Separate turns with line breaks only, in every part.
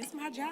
It's my job.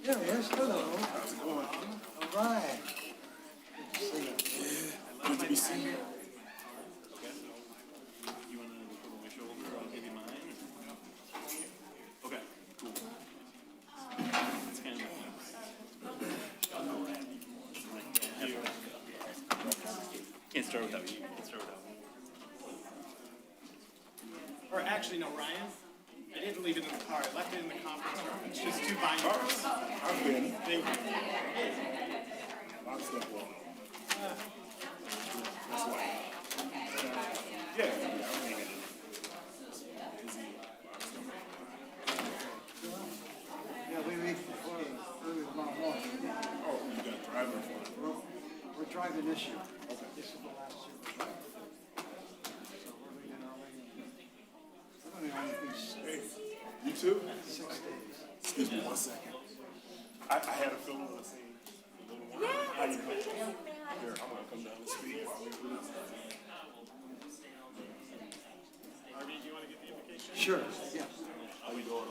Yeah, yes, hello. How's it going? All right. Good to see you.
Good to be seen. Okay. You want to look over my shoulder? I'll give you mine. Okay, cool. It's kind of can't start without you. Can't start without me.
Or actually, no, Ryan. I didn't leave it in the car. I left it in the conference room. It's just two binders.
I've been.
Thank you.
Lots of stuff well. That's why. Yeah, I don't think it is.
Yeah, we leave before early tomorrow morning.
Oh, you got driver for it.
We're driving this year. This is the last year we're driving. So we're leaving early. We're going to only be
You too?
6 days.
Excuse me 1 second. I had a feeling of the same. Yeah, how you doing? Here, I'm gonna come down and speak.
Harvey, do you want to get the invocation?
Sure, yeah.
How you doing?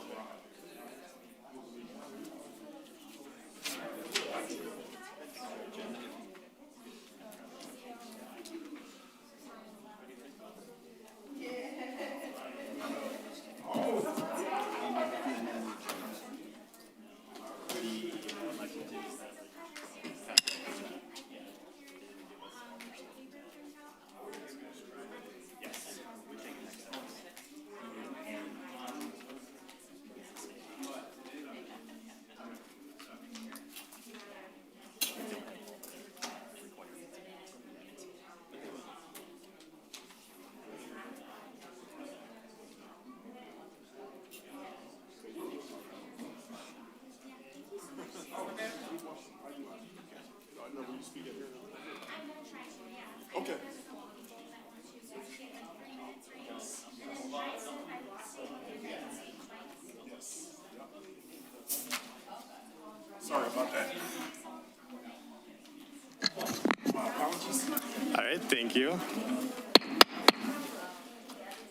Okay. Sorry about that. My apologies.
All right, thank you.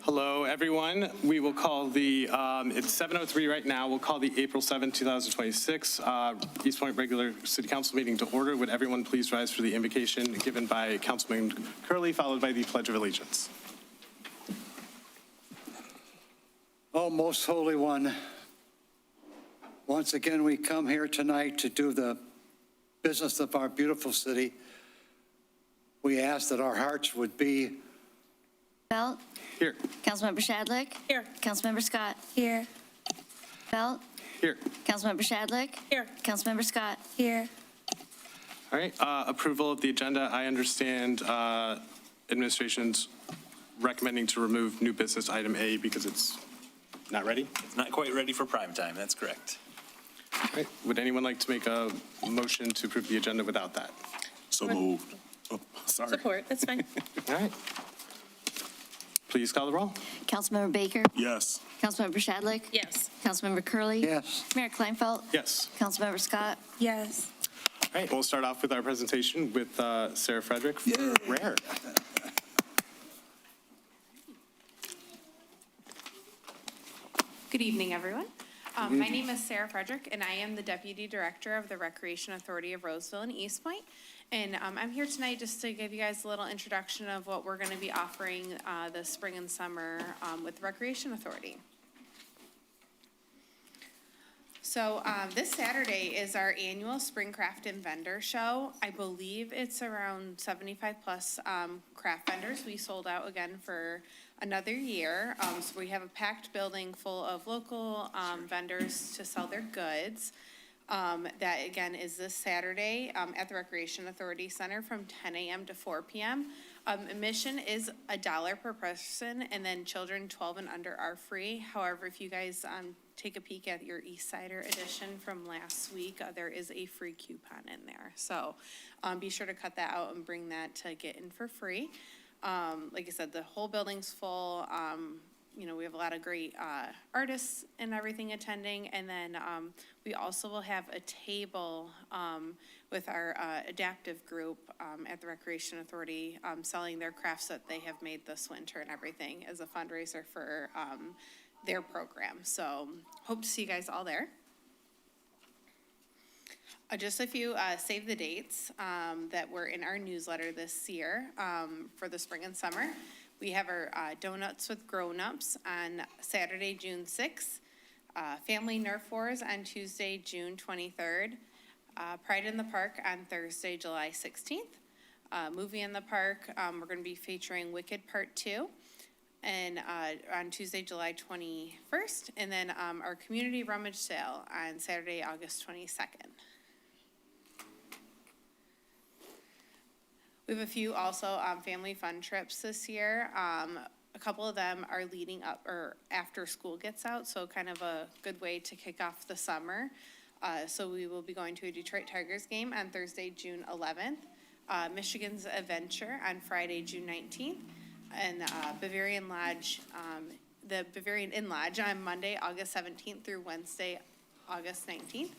Hello, everyone. We will call the, it's 7:03 right now. We'll call the April 7th, 2026 Eastpointe Regular City Council meeting to order. Would everyone please rise for the invocation given by Councilman Curley, followed by the Pledge of Allegiance.
Oh, most holy one, once again, we come here tonight to do the business of our beautiful city. We ask that our hearts would be
Belt.
Here.
Councilmember Shadlick.
Here.
Councilmember Scott. Here. Belt.
Here.
Councilmember Shadlick.
Here.
Councilmember Scott. Here.
All right, approval of the agenda. I understand administration's recommending to remove new business item A because it's not ready.
It's not quite ready for prime time, that's correct.
All right. Would anyone like to make a motion to approve the agenda without that?
So moved. Oh, sorry.
Support, that's fine.
All right. Please call the roll.
Councilmember Baker?
Yes.
Councilmember Shadlick?
Yes.
Councilmember Curley.
Yes.
Mayor Kleinfeld?
Yes.
Councilmember Scott?
Yes.
All right. We'll start off with our presentation with Sarah Frederick for Rare.
Good evening, everyone. My name is Sarah Frederick, and I am the Deputy Director of the Recreation Authority of Roseville and Eastpointe. And I'm here tonight just to give you guys a little introduction of what we're going to be offering this spring and summer with the Recreation Authority. So this Saturday is our annual Spring Craft and Vendor Show. I believe it's around 75 plus craft vendors. We sold out again for another year. So we have a packed building full of local vendors to sell their goods. That again is this Saturday at the Recreation Authority Center from 10 a.m. to 4 p.m. Admission is $1 per person, and then children 12 and under are free. However, if you guys take a peek at your East Sider edition from last week, there is a free coupon in there. So be sure to cut that out and bring that to get in for free. Like I said, the whole building's full. You know, we have a lot of great artists and everything attending. And then we also will have a table with our adaptive group at the Recreation Authority selling their crafts that they have made this winter and everything as a fundraiser for their program. So hope to see you guys all there. Just a few save the dates that were in our newsletter this year for the spring and summer. We have our Donuts with Grown-Ups on Saturday, June 6th, Family Nerf Wars on Tuesday, June 23rd, Pride in the Park on Thursday, July 16th, Movie in the Park, we're going to be featuring Wicked Part 2, and on Tuesday, July 21st, and then our Community Rummage Sale on Saturday, August 22nd. We have a few also family fun trips this year. A couple of them are leading up or after school gets out, so kind of a good way to kick off the summer. So we will be going to a Detroit Tigers game on Thursday, June 11th, Michigan's Adventure on Friday, June 19th, and Bavarian Lodge, the Bavarian Inn Lodge on Monday, August 17th through Wednesday, August 19th.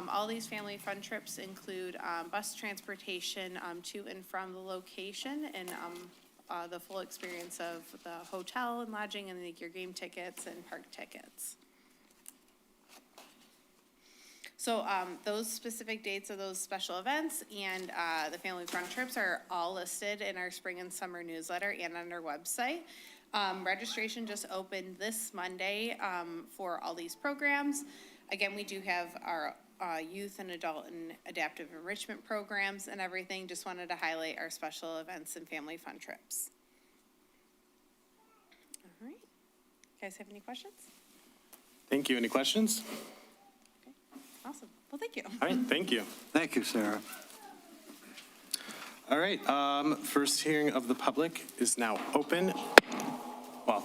All these family fun trips include bus transportation to and from the location and the full experience of the hotel and lodging and your game tickets and park tickets. So those specific dates of those special events and the family fun trips are all listed in our spring and summer newsletter and on our website. Registration just opened this Monday for all these programs. Again, we do have our youth and adult and adaptive enrichment programs and everything. Just wanted to highlight our special events and family fun trips. All right. You guys have any questions?
Thank you. Any questions?
Okay. Awesome. Well, thank you.
All right. Thank you.
Thank you, Sarah.
All right. First hearing of the public is now open. Well,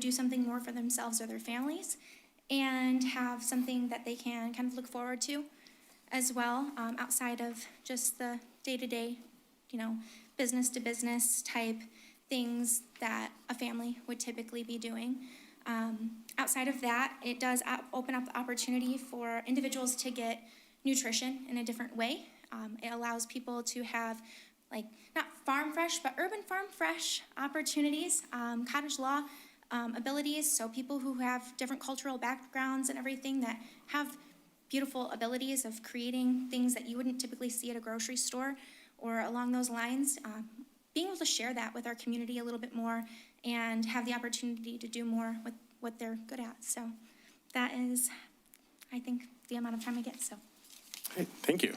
do something more for themselves or their families and have something that they can kind of look forward to as well, outside of just the day-to-day, business to business type things that a family would typically be doing. Outside of that, it does open up the opportunity for individuals to get nutrition in a different way. It allows people to have not farm fresh, but urban farm fresh opportunities, cottage law abilities, so people who have different cultural backgrounds and everything that have beautiful abilities of creating things that you wouldn't typically see at a grocery store or along those lines, being able to share that with our community a little bit more and have the opportunity to do more with what they're good at. So that is, I think, the amount of time I get. So.
great. Thank you.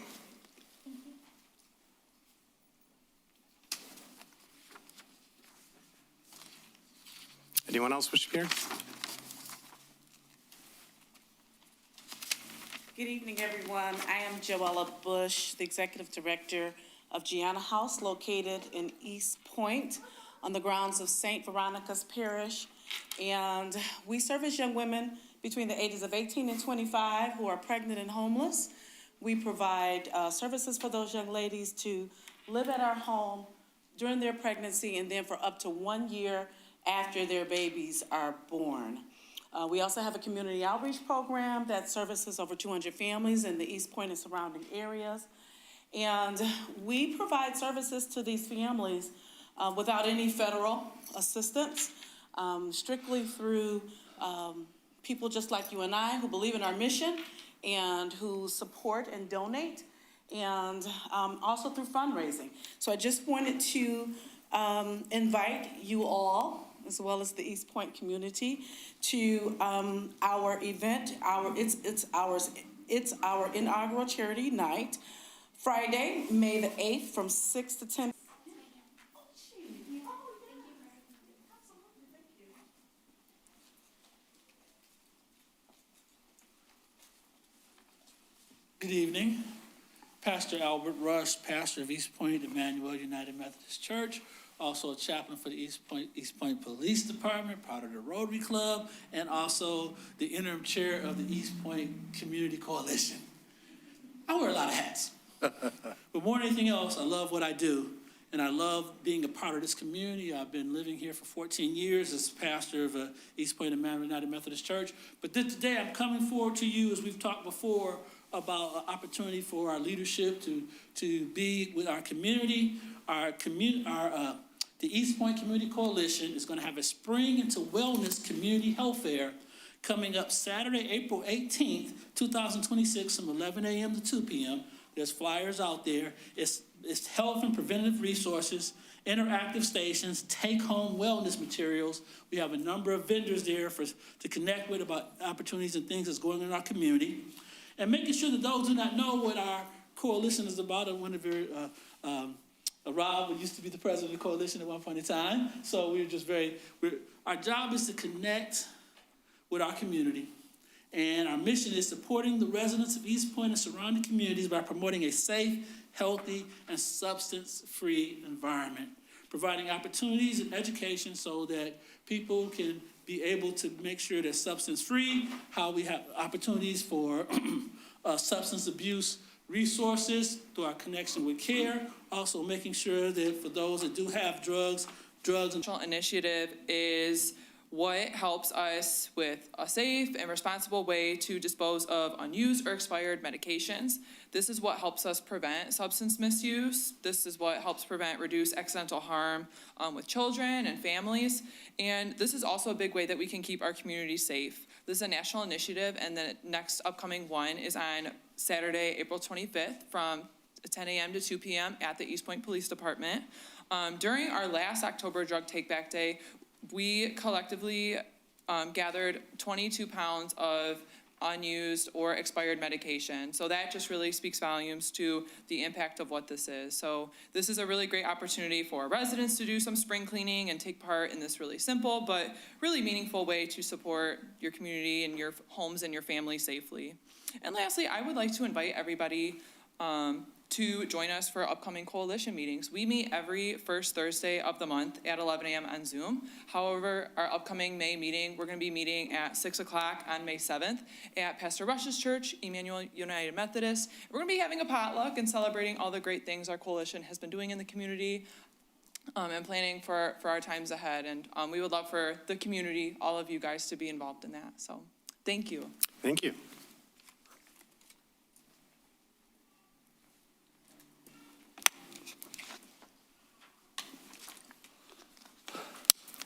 Anyone else wish to hear?
Good
Good evening, everyone. I am Joella Bush, the Executive Director of Gianna House, located in Eastpointe on the grounds of St. Veronica's Parish. And we service young women between the ages of 18 and 25 who are pregnant and homeless. We provide services for those young ladies to live at our home during their pregnancy and then for up to 1 year after their babies are born. We also have a community outreach program that services over 200 families in the Eastpointe and surrounding areas. And we provide services to these families without any federal assistance, strictly through people just like you and I who believe in our mission and who support and donate, and also through fundraising. So I just wanted to invite you all, as well as the Eastpointe community, to our event. It's our inaugural charity night, Friday, May the 8th, from 6 to 10.
Good evening. Pastor Albert Rush, pastor of Eastpointe Emmanuel United Methodist Church, also a chaplain for the Eastpointe Police Department, part of the Rotary Club, and also the interim chair of the Eastpointe Community Coalition. I wear a lot of hats. But more than anything else, I love what I do, and I love being a part of this community. I've been living here for 14 years as pastor of Eastpointe Emmanuel United Methodist Church. But today I'm coming forward to you, as we've talked before, about an opportunity for our leadership to be with our community. The Eastpointe Community Coalition is going to have a Spring into Wellness Community Health Fair coming up Saturday, April 18th, 2026, from 11 a.m. to 2 p.m. There's flyers out there. It's health and preventative resources, interactive stations, take-home wellness materials. We have a number of vendors there to connect with about opportunities and things that's going on in our community. And making sure that those who do not know what our coalition is about, I want to Rob used to be the president of the coalition at one point in time. So our job is to connect with our community. And our mission is supporting the residents of Eastpointe and surrounding communities by promoting a safe, healthy, and substance-free environment, providing opportunities and education so that people can be able to make sure they're substance-free, how we have opportunities for substance abuse resources through our connection with CARE, also making sure that for those that do have drugs and
initiative is what helps us with a safe and responsible way to dispose of unused or expired medications. This is what helps us prevent substance misuse. This is what helps reduce accidental harm with children and families. And this is also a big way that we can keep our community safe. This is a national initiative, and the next upcoming one is on Saturday, April 25th from 10 a.m. to 2 p.m. at the Eastpointe Police Department. During our last October Drug Take Back Day, we collectively gathered 22 pounds of unused or expired medication. So that just really speaks volumes to the impact of what this is. So this is a really great opportunity for residents to do some spring cleaning and take part in this really simple but really meaningful way to support your community and your homes and your family safely. And lastly, I would like to invite everybody to join us for upcoming coalition meetings. We meet every first Thursday of the month at 11 a.m. on Zoom. However, our upcoming May meeting, we're going to be meeting at 6 o'clock on May 7th at Pastor Rush's church, Emmanuel United Methodist. We're going to be having a potluck and celebrating all the great things our coalition has been doing in the community and planning for our times ahead. And we would love for the community, all of you guys, to be involved in that. So thank you.
Thank you.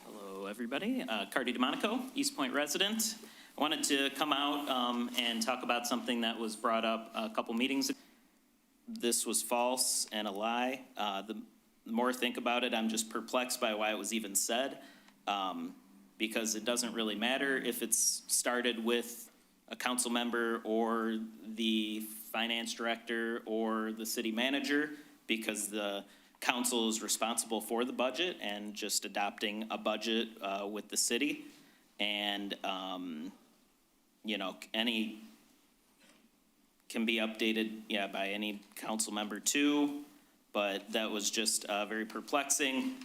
Hello, everybody. Cardi DeMonico, Eastpointe resident. I wanted to come out and talk about something that was brought up a couple meetings ago. This was false and a lie. The more I think about it, I'm just perplexed by why it was even said, because it doesn't really matter if it's started with a council member or the finance director or the city manager, because the council is responsible for the budget and just adopting a budget with the city. And, any can be updated, yeah, by any council member too, but that was just very perplexing.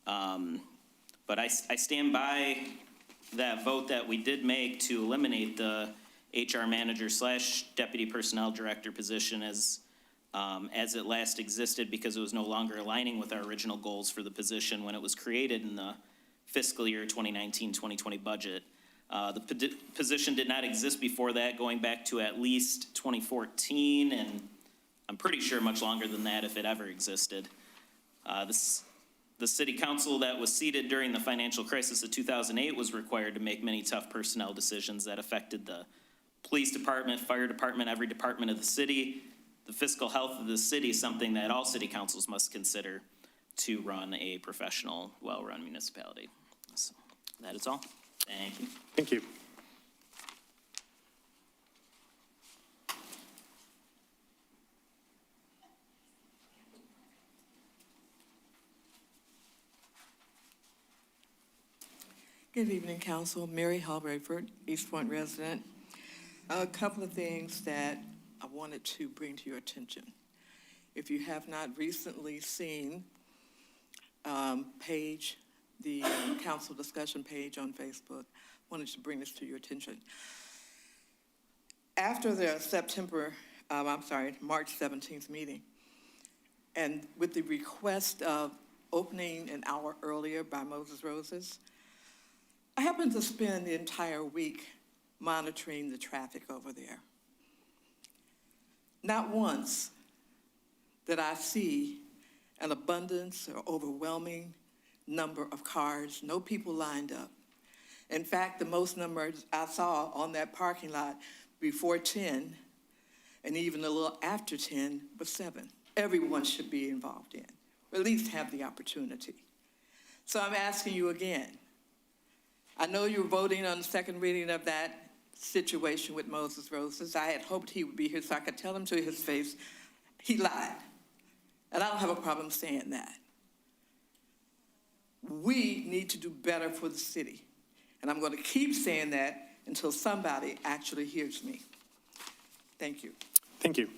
But I stand by that vote that we did make to eliminate the HR manager / deputy personnel director position as it last existed, because it was no longer aligning with our original goals for the position when it was created in the fiscal year 2019-2020 budget. The position did not exist before that, going back to at least 2014, and I'm pretty sure much longer than that if it ever existed. The city council that was seated during the financial crisis of 2008 was required to make many tough personnel decisions that affected the police department, fire department, every department of the city. The fiscal health of the city is something that all city councils must consider to run a professional, well-run municipality. So that is all. Thank you.
Thank you.
Good evening, Council. Mary Hall Rayford, Eastpointe resident. A couple of things that I wanted to bring to your attention. If you have not recently seen the council discussion page on Facebook, I wanted to bring this to your attention. After the March 17th meeting, and with the request of opening an hour earlier by Moses Roses, I happened to spend the entire week monitoring the traffic over there. Not once did I see an abundance or overwhelming number of cars, no people lined up. In fact, the most numbers I saw on that parking lot before 10 and even a little after 10 was 7. Everyone should be involved in, or at least have the opportunity. So I'm asking you again, I know you're voting on the second reading of that situation with Moses Roses. I had hoped he would be here so I could tell him to his face, he lied. And I don't have a problem saying that. We need to do better for the city. And I'm going to keep saying that until somebody actually hears me. Thank you.
Thank you.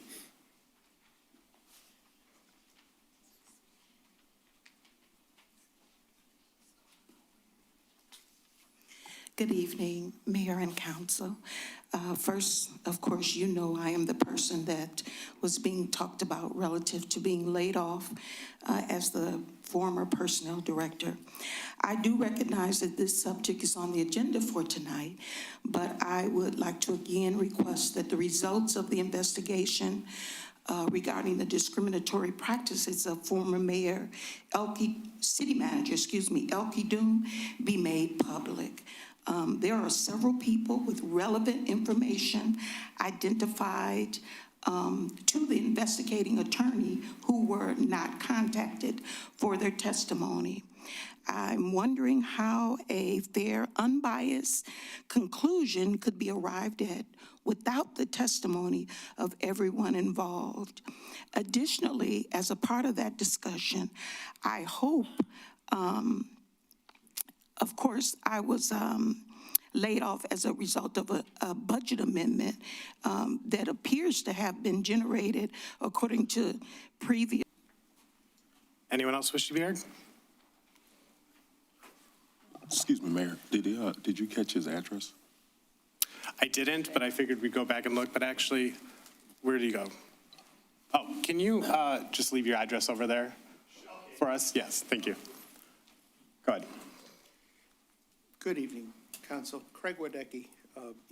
Good evening, Mayor and Council. First, of course, you know I am the person that was being talked about relative to being laid off as the former personnel director. I do recognize that this subject is on the agenda for tonight, but I would like to again request that the results of the investigation regarding the discriminatory practices of former mayor, city manager, Elkie Doom, be made public. There are several people with relevant information identified to the investigating attorney who were not contacted for their testimony. I'm wondering how a fair, unbiased conclusion could be arrived at without the testimony of everyone involved. Additionally, as a part of that discussion, I hope, of course, I was laid off as a result of a budget amendment that appears to have been generated according to previous.
Anyone else wish to be heard?
Excuse me, Mayor, did you catch his address?
I didn't, but I figured we'd go back and look, but actually, where did he go? Oh, can you just leave your address over there for us? Yes, thank you. Go ahead.
Good evening, Council. Craig Wadecki,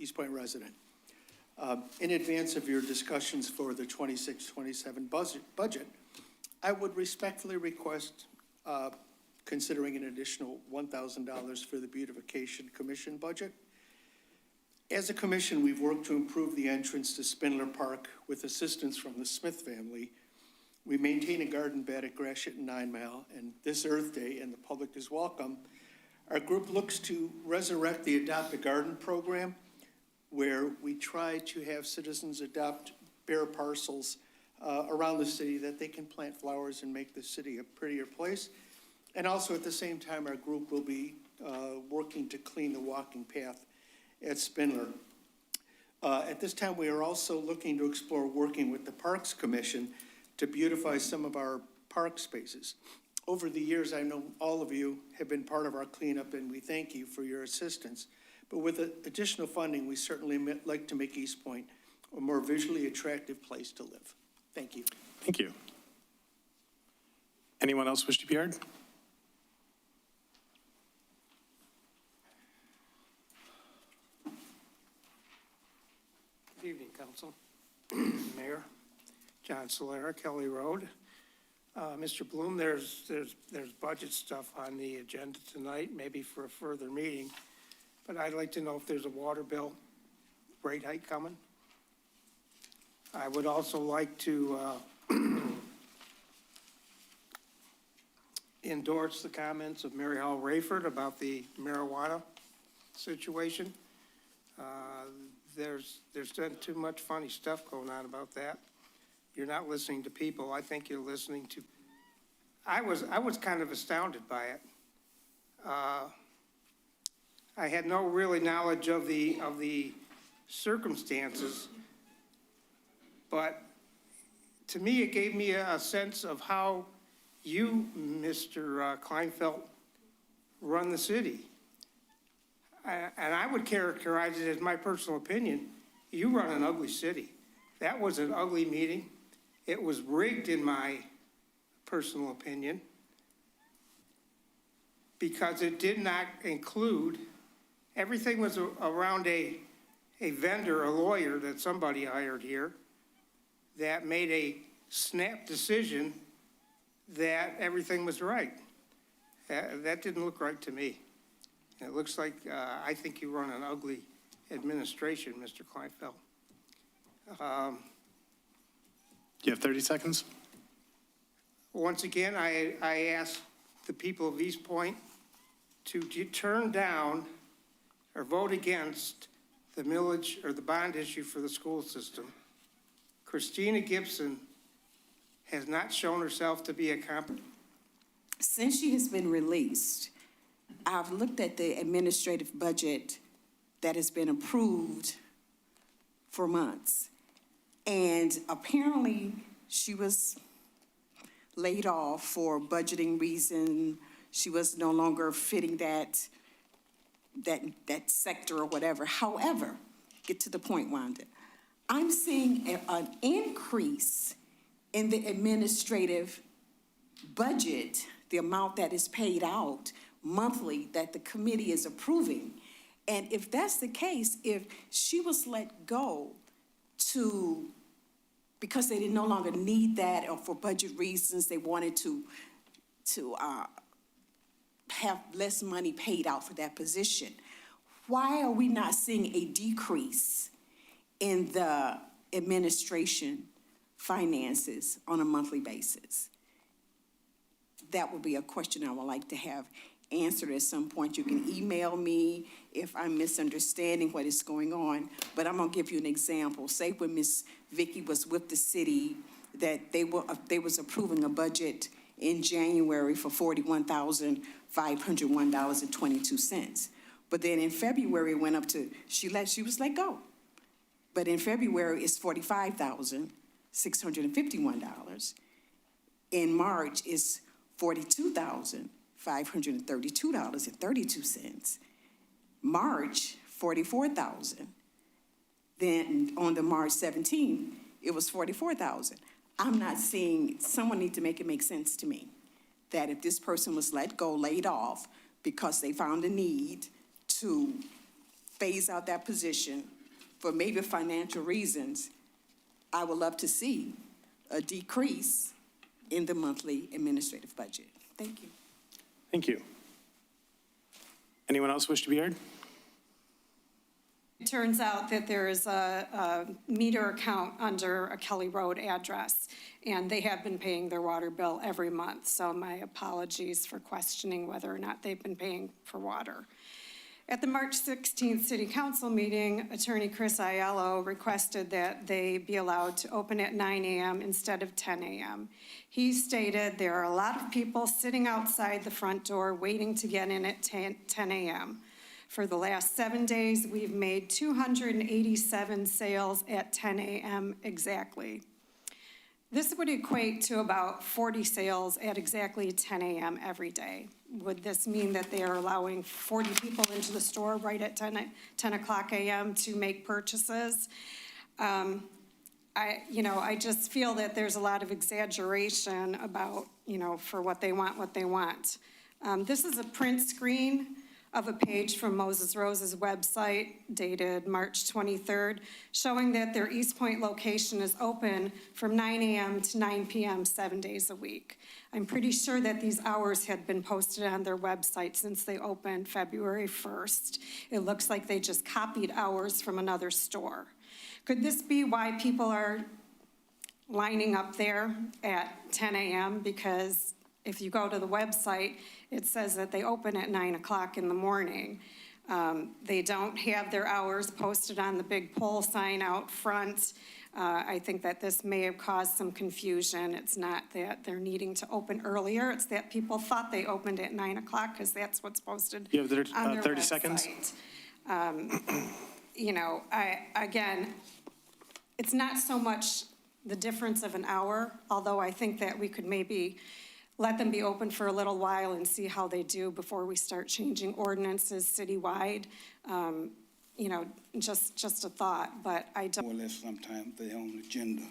Eastpointe resident. In advance of your discussions for the 26-27 budget, I would respectfully request considering an additional $1,000 for the Beautification Commission budget. As a commission, we've worked to improve the entrance to Spindler Park with assistance from the Smith family. We maintain a garden bed at Gratiot and 9 Mile, and this Earth Day, and the public is welcome, our group looks to resurrect the Adopt a Garden program, where we try to have citizens adopt bare parcels around the city that they can plant flowers and make the city a prettier place. And also at the same time, our group will be working to clean the walking path at Spindler. At this time, we are also looking to explore working with the Parks Commission to beautify some of our park spaces. Over the years, I know all of you have been part of our cleanup, and we thank you for your assistance. But with additional funding, we certainly like to make Eastpointe a more visually attractive place to live. Thank you.
Thank you. Anyone else wish to be heard?
Good evening, Council. Mayor, John Solera, Kelly Road. Mr. Bloom, there's budget stuff on the agenda tonight, maybe for a further meeting, but I'd like to know if there's a water bill rate hike coming. I would also like to endorse the comments of Mary Hall Rayford about the marijuana situation. There's been too much funny stuff going on about that. You're not listening to people. I think you're listening to. I was kind of astounded by it. I had no really knowledge of the circumstances, but to me, it gave me a sense of how you, Mr. Kleinfeld, run the city. And I would characterize it as my personal opinion. You run an ugly city. That was an ugly meeting. It was rigged, in my personal opinion, because it did not include, everything was around a vendor, a lawyer that somebody hired here that made a snap decision that everything was right. That didn't look right to me. It looks like, I think you run an ugly administration, Mr. Kleinfeld.
You have 30 seconds.
Once again, I ask the people of Eastpointe to turn down or vote against the millage or the bond issue for the school system. Christina Gibson has not shown herself to be a competent.
Since she has been released, I've looked at the administrative budget that has been approved for months. And apparently she was laid off for budgeting reason. She was no longer fitting that sector or whatever. However, get to the point, Wanda. I'm seeing an increase in the administrative budget, the amount that is paid out monthly that the committee is approving. And if that's the case, if she was let go because they no longer need that, or for budget reasons, they wanted to have less money paid out for that position, why are we not seeing a decrease in the administration finances on a monthly basis? That would be a question I would like to have answered at some point. You can email me if I'm misunderstanding what is going on, but I'm gonna give you an example. Say when Miss Vicky was with the city, that they was approving a budget in January for $41,501.22. But then in February it went up to, she was let go. But in February it's $45,651. In March it's $42,532.32. March, $44,000. Then on the March 17th, it was $44,000. I'm not seeing, someone need to make it make sense to me that if this person was let go, laid off, because they found a need to phase out that position for maybe financial reasons, I would love to see a decrease in the monthly administrative budget. Thank you.
Thank you. Anyone else wish to be heard?
It turns out that there is a meter account under a Kelly Road address, and they have been paying their water bill every month. So my apologies for questioning whether or not they've been paying for water. At the March 16th City Council meeting, Attorney Chris Aiello requested that they be allowed to open at 9 a.m. instead of 10 a.m. He stated there are a lot of people sitting outside the front door waiting to get in at 10 a.m. For the last 7 days, we've made 287 sales at 10 a.m. exactly. This would equate to about 40 sales at exactly 10 a.m. every day. Would this mean that they are allowing 40 people into the store right at 10 o'clock a.m. to make purchases? I just feel that there's a lot of exaggeration about, for what they want. This is a print screen of a page from Moses Rose's website dated March 23rd, showing that their Eastpointe location is open from 9 a.m. to 9 p.m. 7 days a week. I'm pretty sure that these hours had been posted on their website since they opened February 1st. It looks like they just copied hours from another store. Could this be why people are lining up there at 10 a.m.? Because if you go to the website, it says that they open at 9 o'clock in the morning. They don't have their hours posted on the big pole sign out front. I think that this may have caused some confusion. It's not that they're needing to open earlier, it's that people thought they opened at 9 o'clock because that's what's posted
You have
on their
30
website.
seconds.
Again, it's not so much the difference of an hour, although I think that we could maybe let them be open for a little while and see how they do before we start changing ordinances citywide. Just a thought, but I don't.
More or less sometimes their own agenda.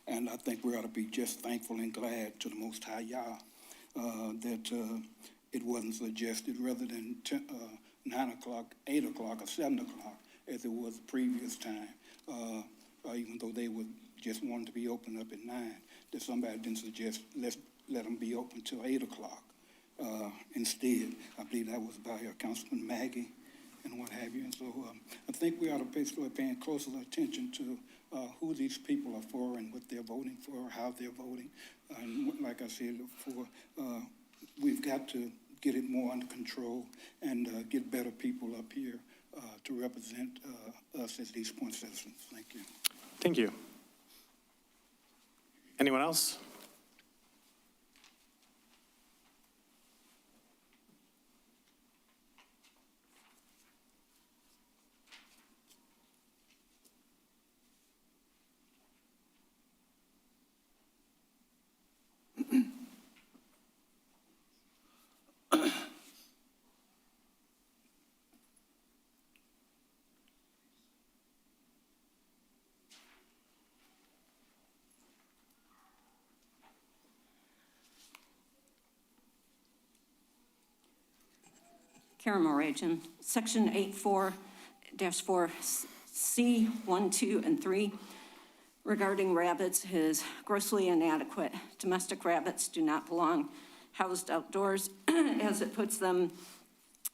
And I think we ought to be just thankful and glad to the Most High Yah that it wasn't suggested rather than 9 o'clock, 8 o'clock, or 7 o'clock as it was the previous time, even though they would just wanted to be open up at 9, that somebody didn't suggest let them be open till 8 o'clock instead. I believe that was by Councilman Maggie and what have you. And so I think we ought to basically paying closer attention to who these people are for and what they're voting for, how they're voting. And like I said before, we've got to get it more under control and get better people up here to represent us as Eastpointe citizens. Thank you.
Thank you. Anyone else?
Karen Morajan, Section 84-4C, 1, 2, and 3, regarding rabbits is grossly inadequate. Domestic rabbits do not belong housed outdoors as it puts them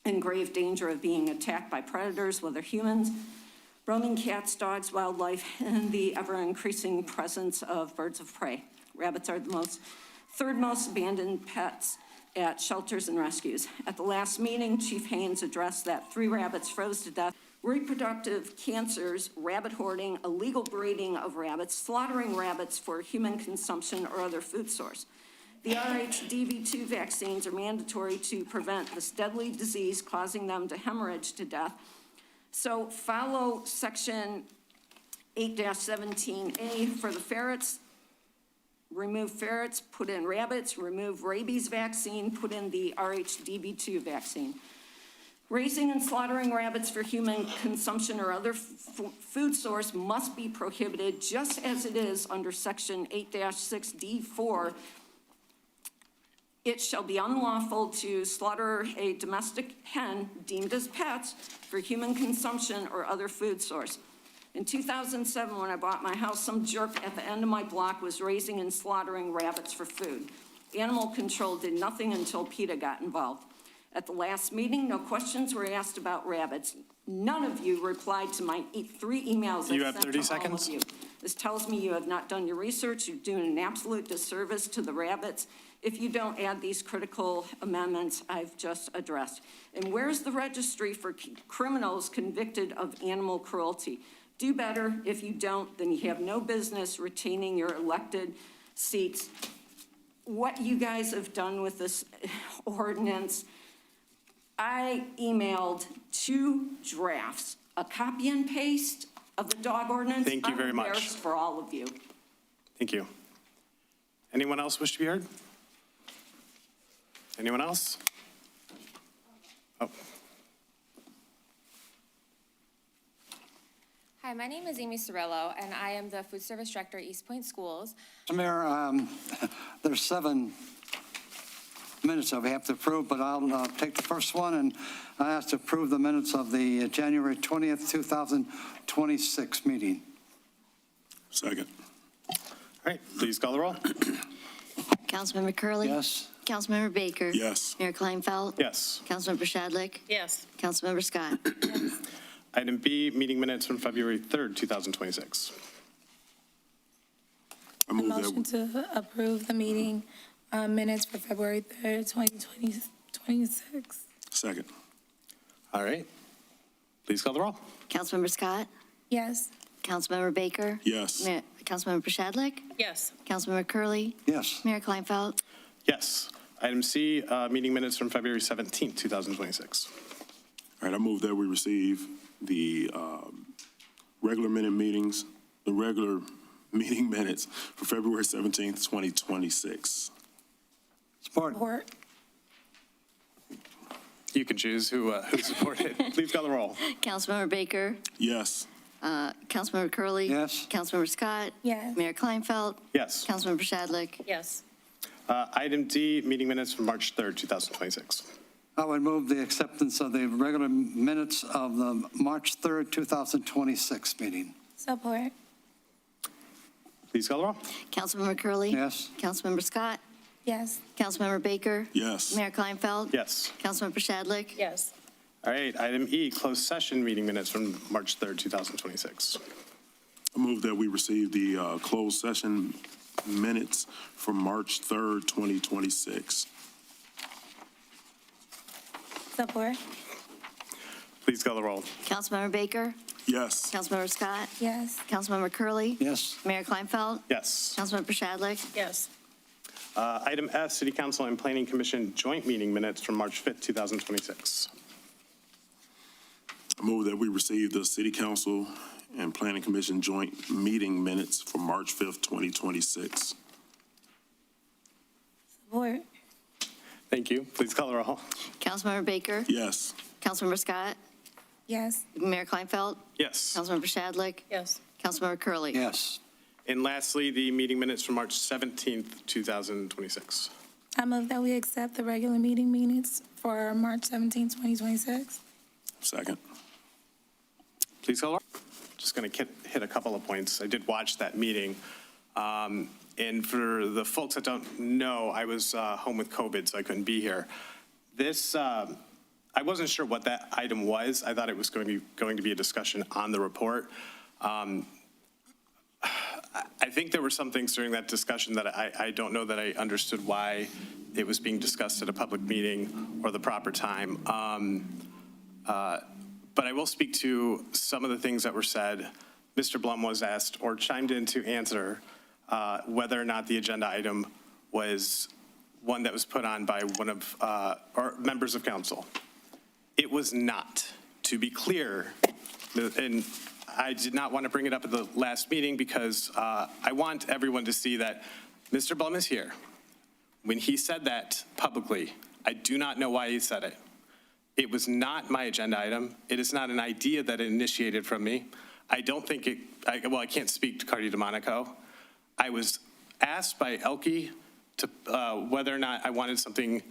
in grave danger of being attacked by predators, whether humans, roaming cats, dogs, wildlife, and the ever-increasing presence of birds of prey. Rabbits are the third most abandoned pets at shelters and rescues. At the last meeting, Chief Haynes addressed that 3 rabbits froze to death, reproductive cancers, rabbit hoarding, illegal breeding of rabbits, slaughtering rabbits for human consumption or other food source. The RHDV2 vaccines are mandatory to prevent this deadly disease, causing them to hemorrhage to death. So follow Section 8-17A for the ferrets. Remove ferrets, put in rabbits, remove rabies vaccine, put in the RHDV2 vaccine. Raising and slaughtering rabbits for human consumption or other food source must be prohibited, just as it is under Section 8-6D4. It shall be unlawful to slaughter a domestic hen deemed as pets for human consumption or other food source. In 2007, when I bought my house, some jerk at the end of my block was raising and slaughtering rabbits for food. Animal control did nothing until PETA got involved. At the last meeting, no questions were asked about rabbits. None of you replied to my 3 emails
You
I
have
sent
30
to all
seconds.
of you. This tells me you have not done your research. You're doing an absolute disservice to the rabbits if you don't add these critical amendments I've just addressed. And where's the registry for criminals convicted of animal cruelty? Do better. If you don't, then you have no business retaining your elected seats. What you guys have done with this ordinance I emailed 2 drafts, a copy and paste of the dog ordinance.
Thank you very much.
I'm embarrassed for all of you.
Thank you. Anyone else wish to be heard? Anyone else? Oh,
Hi, my name is Amy Sorello, and I am the Food Service Director at Eastpointe Schools.
Mayor, there's 7 minutes that we have to approve, but I'll take the first one, and I ask to approve the minutes of the January 20th, 2026 meeting.
Second.
all right, please call the roll.
Councilmember Curley.
Yes?
Councilmember Baker.
Yes.
Mayor Kleinfeld.
Yes.
Councilmember Shadlick.
Yes.
Councilmember Scott.
Item B, meeting minutes from February 3rd, 2026.
I move
Motion
that,
to approve the meeting minutes for February 3rd, 2026.
second.
All right, please call the roll.
Councilmember Scott.
Yes.
Councilmember Baker.
Yes.
Councilmember Shadlick.
Yes.
Councilmember Curley.
Yes.
Mayor Kleinfeld.
Yes. Item C, meeting minutes from February 17th, 2026.
All right, I move that we receive the regular meeting minutes for February 17th, 2026.
Support.
Support.
You can choose who supported. Please call the roll.
Councilmember Baker.
Yes.
Councilmember Curley.
Yes.
Councilmember Scott.
Yes.
Mayor Kleinfeld.
Yes.
Councilmember Shadlick.
Yes.
Item D, meeting minutes from March 3rd, 2026.
I would move the acceptance of the regular minutes of the March 3rd, 2026 meeting.
Support.
Please call the roll.
Councilmember Curley.
Yes.
Councilmember Scott.
Yes.
Councilmember Baker.
Yes.
Mayor Kleinfeld.
Yes.
Councilmember Shadlick.
Yes.
All right, item E, closed session meeting minutes from March 3rd, 2026.
I move that we receive the closed session minutes from March 3rd, 2026.
Support.
Please call the roll.
Councilmember Baker.
Yes.
Councilmember Scott.
Yes.
Councilmember Curley.
Yes.
Mayor Kleinfeld.
Yes.
Councilmember Shadlick.
Yes.
Item F, City Council and Planning Commission joint meeting minutes from March 5th, 2026.
I move that we receive the City Council and Planning Commission joint meeting minutes for March 5th, 2026.
Support.
Thank you. Please call the roll.
Councilmember Baker.
Yes.
Councilmember Scott.
Yes.
Mayor Kleinfeld.
Yes.
Councilmember Shadlick.
Yes.
Councilmember Curley.
Yes.
And lastly, the meeting minutes from March 17th, 2026.
I move that we accept the regular meeting minutes for March 17, 2026.
Second.
Please call the roll. Just going to hit a couple of points. I did watch that meeting. And for the folks that don't know, I was home with COVID, so I couldn't be here. This, I wasn't sure what that item was. I thought it was going to be a discussion on the report. I think there were some things during that discussion that I don't know that I understood why it was being discussed at a public meeting or the proper time. But I will speak to some of the things that were said. Mr. Blum was asked or chimed in to answer whether or not the agenda item was one that was put on by one of our members of council. It was not. To be clear, and I did not want to bring it up at the last meeting because I want everyone to see that Mr. Blum is here. When he said that publicly, I do not know why he said it. It was not my agenda item. It is not an idea that it initiated from me. I don't think it, I can't speak to Cardi DeMonico. I was asked by Elke to whether or not I wanted something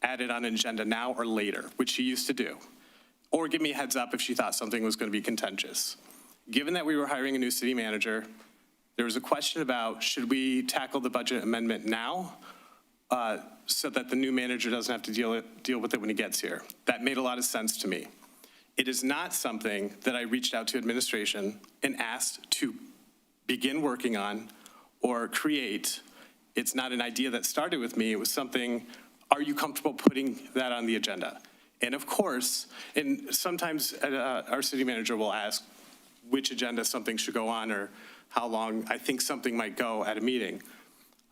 added on an agenda now or later, which she used to do, or give me a heads up if she thought something was going to be contentious. Given that we were hiring a new city manager, there was a question about should we tackle the budget amendment now so that the new manager doesn't have to deal with it when he gets here. That made a lot of sense to me. It is not something that I reached out to administration and asked to begin working on or create. It's not an idea that started with me. It was something, are you comfortable putting that on the agenda? And of course, and sometimes our city manager will ask which agenda something should go on or how long I think something might go at a meeting.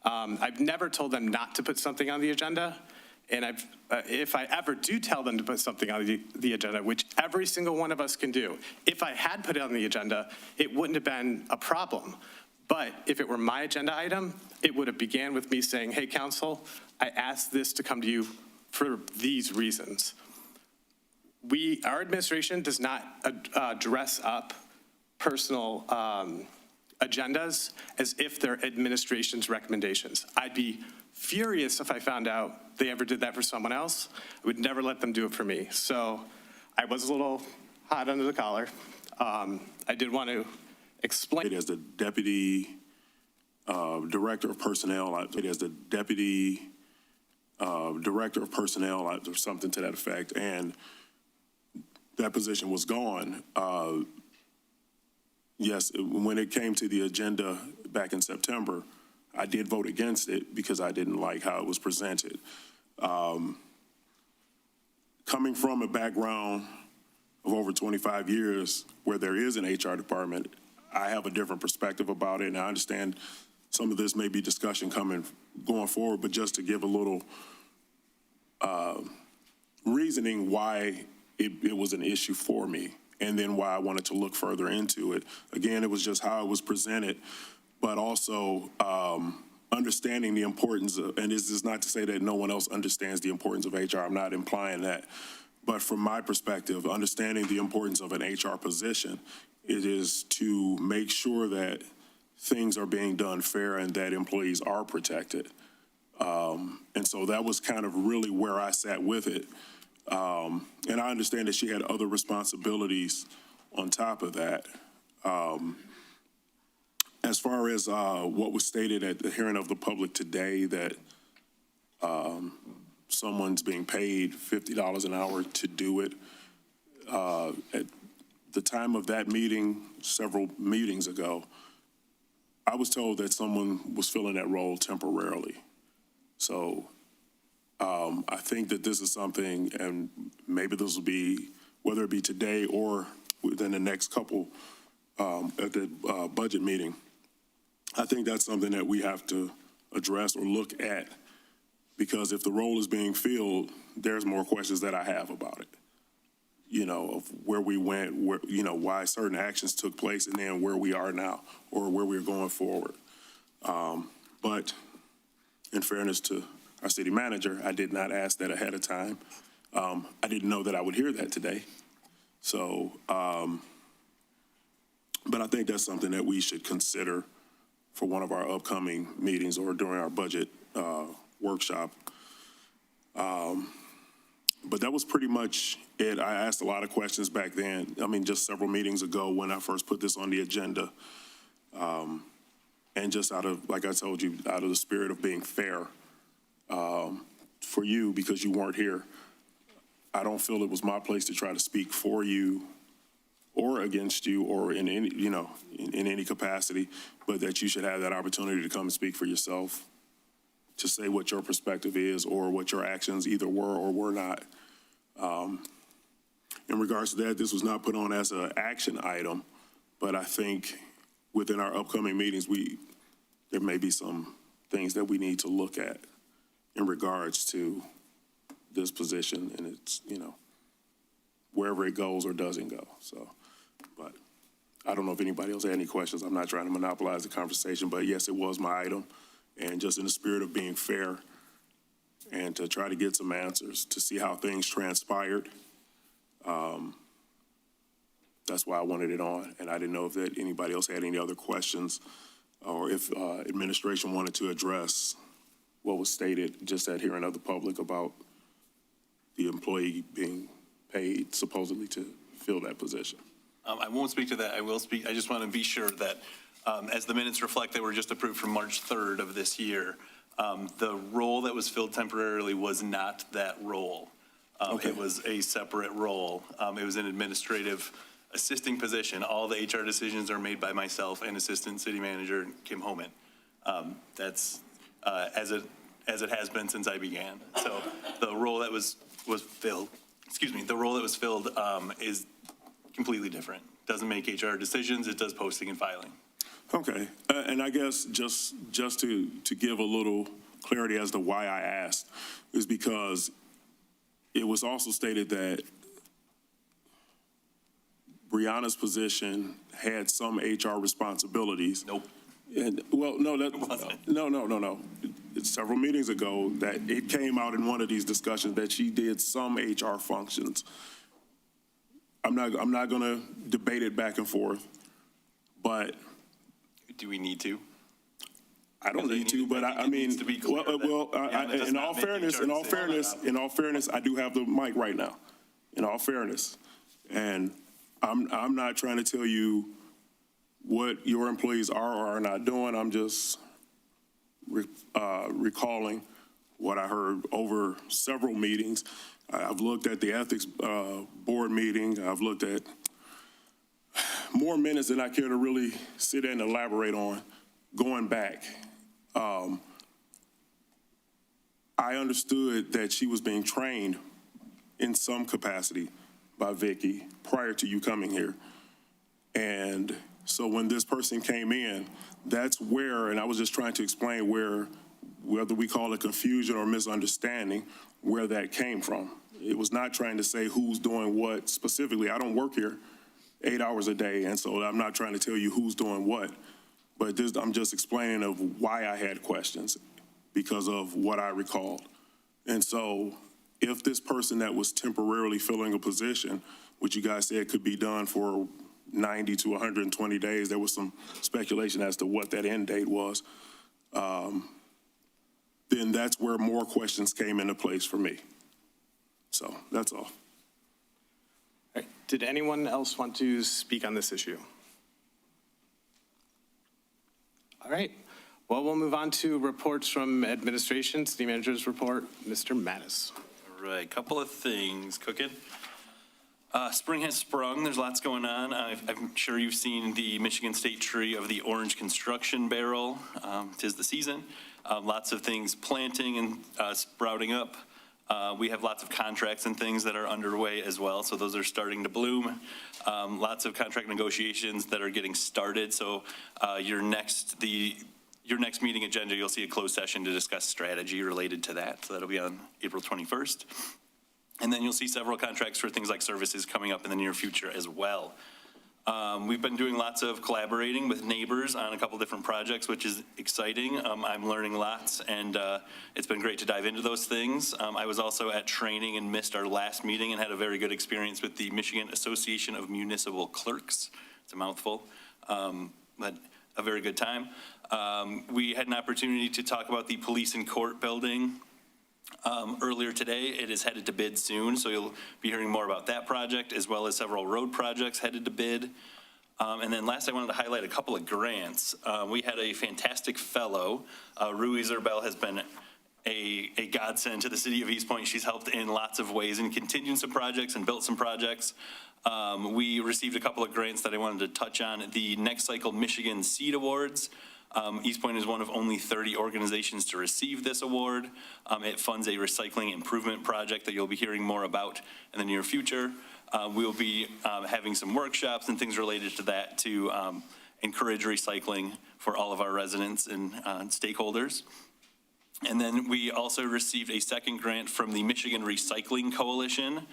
I've never told them not to put something on the agenda, And if I ever do tell them to put something on the agenda, which every single one of us can do, if I had put it on the agenda, it wouldn't have been a problem. But if it were my agenda item, it would have began with me saying, hey, council, I asked this to come to you for these reasons. Our administration does not dress up personal agendas as if they're administration's recommendations. I'd be furious if I found out they ever did that for someone else. I would never let them do it for me. So I was a little hot under the collar. I did want to explain.
As the deputy director of personnel, as the deputy director of personnel, or something to that effect, and that position was gone. Yes, when it came to the agenda back in September, I did vote against it because I didn't like how it was presented. Coming from a background of over 25 years where there is an HR department, I have a different perspective about it, and I understand some of this may be discussion going forward, but just to give a little reasoning why it was an issue for me, and then why I wanted to look further into it. Again, it was just how it was presented, but also understanding the importance of, and this is not to say that no one else understands the importance of HR, I'm not implying that, but from my perspective, understanding the importance of an HR position, it is to make sure that things are being done fair and that employees are protected. And so that was kind of really where I sat with it. And I understand that she had other responsibilities on top of that. As far as what was stated at the hearing of the public today, that someone's being paid $50 an hour to do it, at the time of that meeting, several meetings ago, I was told that someone was filling that role temporarily. So I think that this is something, and maybe this will be, whether it be today or within the next couple, at the budget meeting, I think that's something that we have to address or look at, because if the role is being filled, there's more questions that I have about it. You know, of where we went, where, you know, why certain actions took place, and then where we are now, or where we're going forward. But in fairness to our city manager, I did not ask that ahead of time. I didn't know that I would hear that today. So, but I think that's something that we should consider for one of our upcoming meetings or during our budget workshop. But that was pretty much it. I asked a lot of questions back then. I mean, just several meetings ago when I first put this on the agenda. And just out of, like I told you, out of the spirit of being fair for you, because you weren't here, I don't feel it was my place to try to speak for you or against you or in any, you know, in any capacity, but that you should have that opportunity to come and speak for yourself, to say what your perspective is or what your actions either were or were not. In regards to that, this was not put on as an action item, but I think within our upcoming meetings, there may be some things that we need to look at in regards to this position, and it's, you know, wherever it goes or doesn't go. So, but I don't know if anybody else had any questions. I'm not trying to monopolize the conversation, but yes, it was my item. And just in the spirit of being fair and to try to get some answers to see how things transpired, that's why I wanted it on. And I didn't know if that anybody else had any other questions or if administration wanted to address what was stated just at hearing of the public about the employee being paid supposedly to fill that position.
I won't speak to that. I will speak. I just want to be sure that as the minutes reflect, they were just approved from March 3rd of this year. The role that was filled temporarily was not that role. Okay. It was a separate role. It was an administrative assisting position. All the HR decisions are made by myself and Assistant City Manager Kim Homan. That's as it has been since I began. So the role that was filled, the role that was filled is completely different. Doesn't make HR decisions. It does posting and filing.
Okay, and I guess just to give a little clarity as to why I asked is because it was also stated that Brianna's position had some HR responsibilities.
Nope.
And, well, no, no. It's several meetings ago that it came out in one of these discussions that she did some HR functions. I'm not going to debate it back and forth, but
Do we need to?
I don't need to, but I mean, in all fairness, I do have the mic right now. In all fairness, and I'm not trying to tell you what your employees are or are not doing. I'm just recalling what I heard over several meetings. I've looked at the ethics board meeting. I've looked at more minutes than I care to really sit and elaborate on going back. I understood that she was being trained in some capacity by Vicky prior to you coming here. And so when this person came in, that's where, and I was just trying to explain where, whether we call it confusion or misunderstanding, where that came from. It was not trying to say who's doing what specifically. I don't work here 8 hours a day, and so I'm not trying to tell you who's doing what, but I'm just explaining of why I had questions because of what I recalled. And so if this person that was temporarily filling a position, which you guys said could be done for 90 to 120 days, there was some speculation as to what that end date was, then that's where more questions came into place for me. So that's all.
All right. Did anyone else want to speak on this issue? All right. Well, we'll move on to reports from administration. City Manager's report, Mr. Mattis.
All right, couple of things cooking. Spring has sprung. There's lots going on. I'm sure you've seen the Michigan State tree of the orange construction barrel. 'Tis the season. Lots of things planting and sprouting up. We have lots of contracts and things that are underway as well, so those are starting to bloom. Lots of contract negotiations that are getting started. So your next meeting agenda, you'll see a closed session to discuss strategy related to that. So that'll be on April 21st. And then you'll see several contracts for things like services coming up in the near future as well. We've been doing lots of collaborating with neighbors on a couple different projects, which is exciting. I'm learning lots, and it's been great to dive into those things. I was also at training and missed our last meeting and had a very good experience with the Michigan Association of Municipal Clerks. It's a mouthful, but a very good time. We had an opportunity to talk about the police and court building earlier today. It is headed to bid soon, so you'll be hearing more about that project, as well as several road projects headed to bid. And then last, I wanted to highlight a couple of grants. We had a fantastic fellow. Rui Zerbel has been a godsend to the city of Eastpointe. She's helped in lots of ways and continued some projects and built some projects. We received a couple of grants that I wanted to touch on. The Next Cycle Michigan Seed Awards. Eastpointe is one of only 30 organizations to receive this award. It funds a recycling improvement project that you'll be hearing more about in the near future. We'll be having some workshops and things related to that to encourage recycling for all of our residents and stakeholders. And then we also received a second grant from the Michigan Recycling Coalition.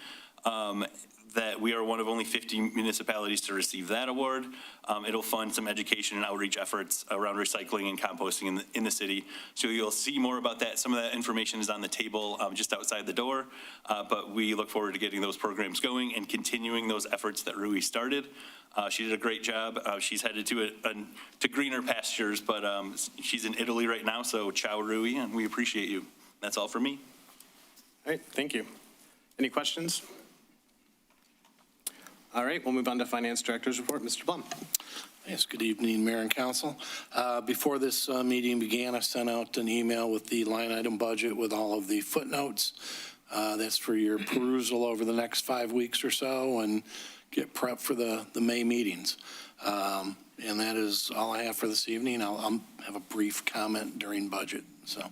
That we are one of only 50 municipalities to receive that award. It'll fund some education and outreach efforts around recycling and composting in the city. So you'll see more about that. Some of that information is on the table just outside the door, but we look forward to getting those programs going and continuing those efforts that Rui started. She did a great job. She's headed to greener pastures, but she's in Italy right now, so ciao Rui, and we appreciate you. That's all for me.
All right, thank you. Any questions? All right, we'll move on to Finance Director's report. Mr. Blum.
Yes, good evening, Mayor and Council. Before this meeting began, I sent out an email with the line item budget with all of the footnotes. That's for your perusal over the next 5 weeks or so and get prepped for the May meetings. And that is all I have for this evening. I'll have a brief comment during budget, so.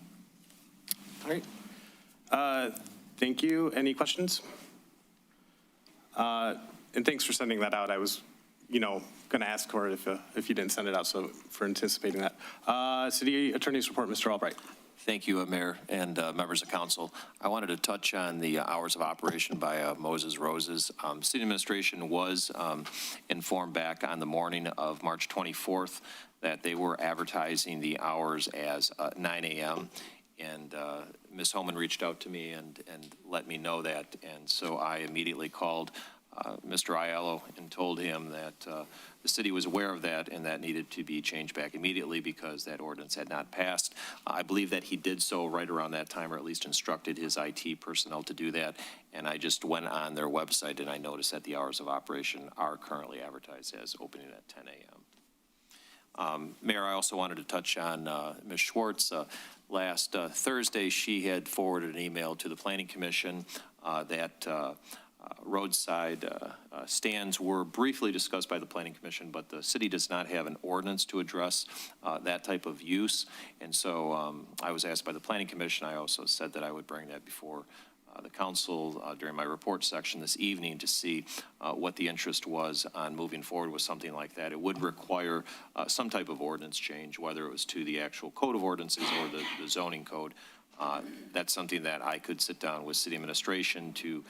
All right. Thank you. Any questions? And thanks for sending that out. I was, going to ask for it if you didn't send it out, so for anticipating that. City Attorney's report, Mr. Albright.
Thank you, Mayor and members of council. I wanted to touch on the hours of operation by Moses Roses. City administration was informed back on the morning of March 24th that they were advertising the hours as 9 a.m. And Ms. Homan reached out to me and let me know that. And so I immediately called Mr. Aiello and told him that the city was aware of that and that needed to be changed back immediately because that ordinance had not passed. I believe that he did so right around that time, or at least instructed his IT personnel to do that. And I just went on their website and I noticed that the hours of operation are currently advertised as opening at 10 a.m. Mayor, I also wanted to touch on Ms. Schwartz. Last Thursday, she had forwarded an email to the Planning Commission that roadside stands were briefly discussed by the Planning Commission, but the city does not have an ordinance to address that type of use. And so I was asked by the Planning Commission. I also said that I would bring that before the council during my report section this evening to see what the interest was on moving forward with something like that. It would require some type of ordinance change, whether it was to the actual code of ordinances or the zoning code. That's something that I could sit down with city administration to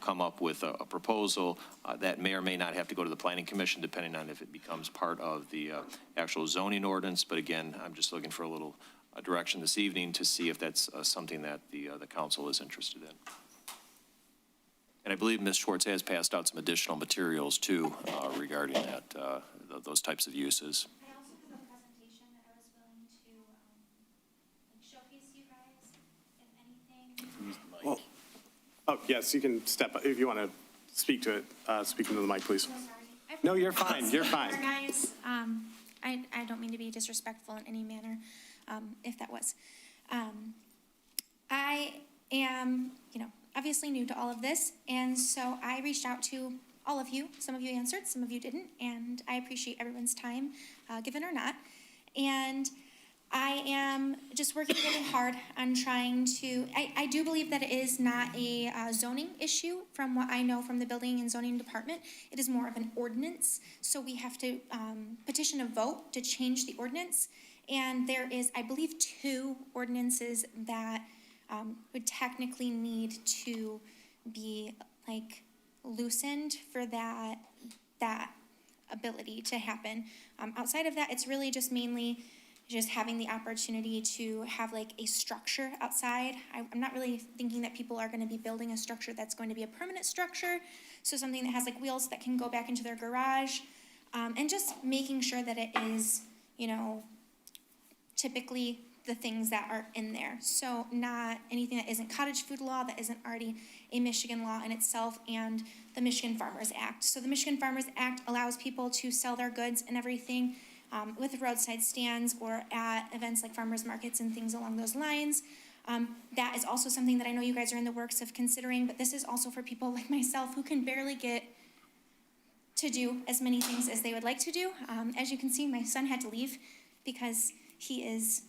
come up with a proposal that may or may not have to go to the Planning Commission, depending on if it becomes part of the actual zoning ordinance. But again, I'm just looking for a little direction this evening to see if that's something that the council is interested in. And I believe Ms. Schwartz has passed out some additional materials too regarding that, those types of uses.
I also have a presentation that I was willing to showcase you guys, if anything.
Well, oh, yes, you can step up if you want to speak to it. Speak into the mic, please.
No, sorry.
No, you're fine. You're fine.
Guys, I don't mean to be disrespectful in any manner, if that was. I am, obviously new to all of this, and so I reached out to all of you. Some of you answered, some of you didn't, and I appreciate everyone's time, given or not. And I am just working really hard on trying to, I do believe that it is not a zoning issue from what I know from the building and zoning department. It is more of an ordinance. So we have to petition a vote to change the ordinance. And there is, I believe, 2 ordinances that would technically need to be loosened for that ability to happen. Outside of that, it's really just mainly just having the opportunity to have a structure outside. I'm not really thinking that people are going to be building a structure that's going to be a permanent structure. So something that has wheels that can go back into their garage, and just making sure that it is, typically the things that are in there. So not anything that isn't cottage food law, that isn't already a Michigan law in itself, and the Michigan Farmers Act. So the Michigan Farmers Act allows people to sell their goods and everything with roadside stands or at events like farmers markets and things along those lines. That is also something that I know you guys are in the works of considering, but this is also for people like myself who can barely get to do as many things as they would like to do. As you can see, my son had to leave because he is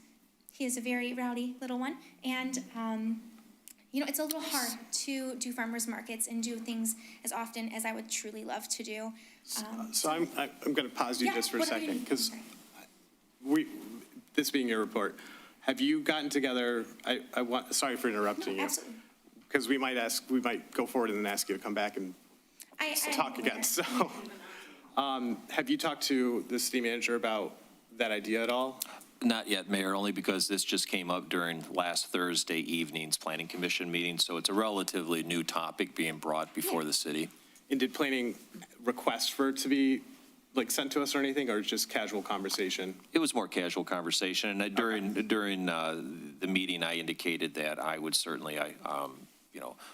a very rowdy little one. And, it's a little hard to do farmers markets and do things as often as I would truly love to do.
So I'm going to pause you just for a second, because this being your report, have you gotten together, sorry for interrupting you.
Absolutely.
Because we might go forward and then ask you to come back and talk again. So have you talked to the city manager about that idea at all?
Not yet, Mayor, only because this just came up during last Thursday evening's Planning Commission meeting, so it's a relatively new topic being brought before the city.
And did planning request for it to be sent to us or anything, or just casual conversation?
It was more casual conversation, and during the meeting, I indicated that I would certainly,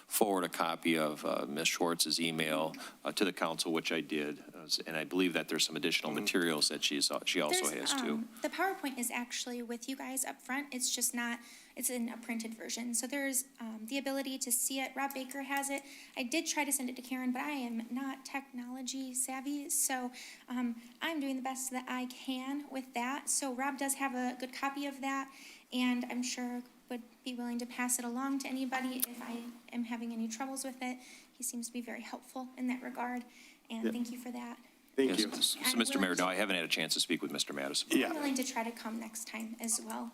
forward a copy of Ms. Schwartz's email to the council, which I did, and I believe that there's some additional materials that she also has too.
The PowerPoint is actually with you guys up front. It's just not, it's in a printed version. So there's the ability to see it. Rob Baker has it. I did try to send it to Karen, but I am not technology savvy. So I'm doing the best that I can with that. So Rob does have a good copy of that, and I'm sure would be willing to pass it along to anybody if I am having any troubles with it. He seems to be very helpful in that regard, and thank you for that.
Thank
Yes.
you.
So, Mr. Mayor, no, I haven't had a chance to speak with Mr. Mattis.
Yeah.
I'm willing to try to come next time as well.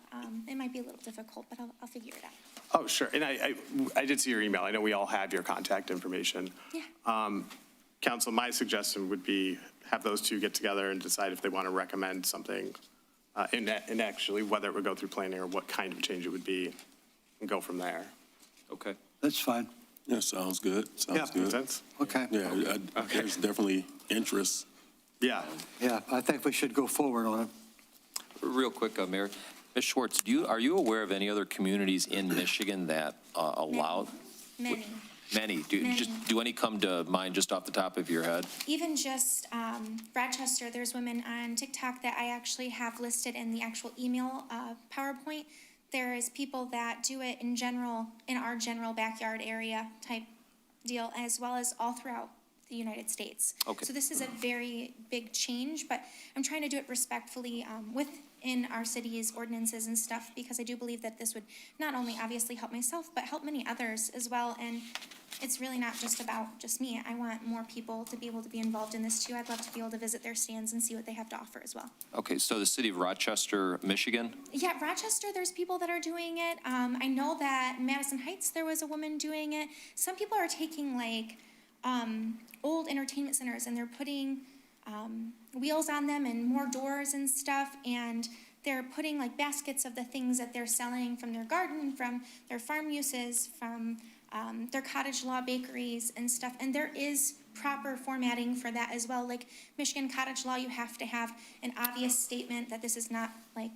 It might be a little difficult, but I'll figure it out.
Oh, sure. And I did see your email. I know we all have your contact information.
Yeah.
Council, my suggestion would be have those two get together and decide if they want to recommend something, and actually whether it would go through planning or what kind of change it would be, and go from there.
Okay.
That's fine.
Yeah, sounds good.
Yeah.
Sounds good.
Makes sense?
Okay.
Yeah, there's definitely interest.
Yeah.
Yeah, I think we should go forward on it.
Real quick, Mayor. Ms. Schwartz, are you aware of any other communities in Michigan that allow?
Many.
Many.
Many.
Do any come to mind just off the top of your head?
Even just Rochester, there's women on TikTok that I actually have listed in the actual email PowerPoint. There is people that do it in general, in our general backyard area type deal, as well as all throughout the United States.
Okay.
So this is a very big change, but I'm trying to do it respectfully within our city's ordinances and stuff, because I do believe that this would not only obviously help myself, but help many others as well. And it's really not just about just me. I want more people to be able to be involved in this too. I'd love to be able to visit their stands and see what they have to offer as well.
Okay, so the city of Rochester, Michigan?
Yeah, Rochester, there's people that are doing it. I know that Madison Heights, there was a woman doing it. Some people are taking like old entertainment centers and they're putting wheels on them and more doors and stuff, and they're putting like baskets of the things that they're selling from their garden, from their farm uses, from their cottage law bakeries and stuff. And there is proper formatting for that as well. Like Michigan cottage law, you have to have an obvious statement that this is not like,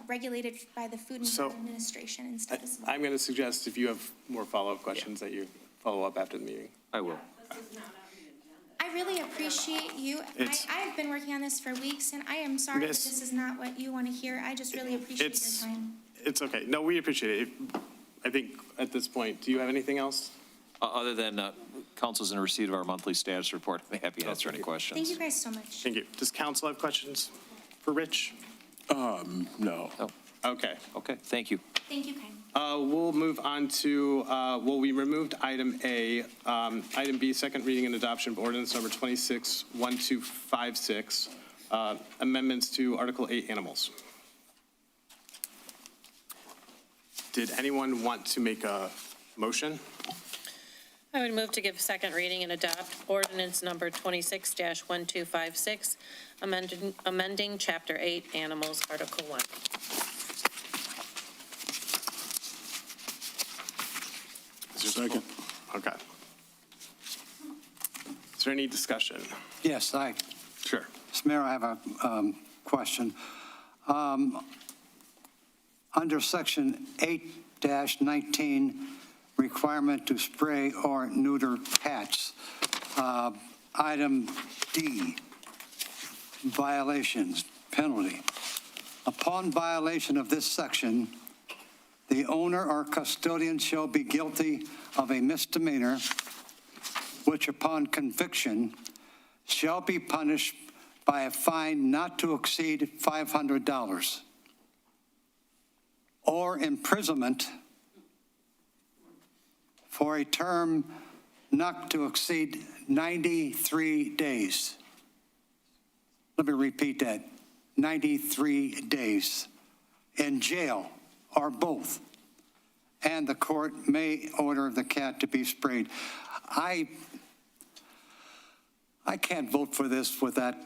regulated by the Food and Drug Administration and stuff as well.
I'm going to suggest if you have more follow-up questions that you follow up after the meeting.
I will.
I really appreciate you. I've been working on this for weeks, and I am sorry that this is not what you want to hear. I just really appreciate your time.
It's okay. No, we appreciate it. I think at this point, do you have anything else?
Other than council's in receipt of our monthly status report, I'm happy to answer any questions.
Thank you guys so much.
Thank you. Does council have questions for Rich?
No.
Okay.
Okay, thank you.
Thank you, Ken.
We'll move on to, we removed item A. Item B, second reading and adoption of ordinance number 261256, amendments to Article 8 animals. Did anyone want to make a motion?
I would move to give second reading and adopt ordinance number 26-1256, amending Chapter 8 Animals, Article 1.
Second.
Okay. Is there any discussion?
Yes,
Sure.
Mr. Mayor, I have a question. Under section 8-19, requirement to spray or neuter cats, item D, violations, penalty. Upon violation of this section, the owner or custodian shall be guilty of a misdemeanor, which upon conviction shall be punished by a fine not to exceed $500 or imprisonment for a term not to exceed 93 days. Let me repeat that, 93 days in jail or both. And the court may order the cat to be sprayed. I can't vote for this with that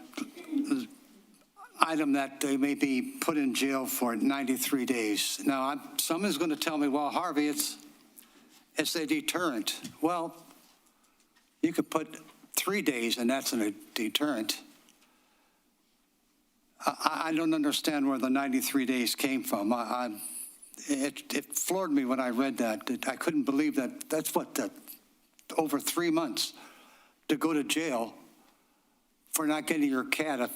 item that they may be put in jail for 93 days. Now, someone's going to tell me, well, Harvey, it's a deterrent. Well, you could put 3 days and that's a deterrent. I don't understand where the 93 days came from. It floored me when I read that. I couldn't believe that. That's over 3 months to go to jail for not getting your cat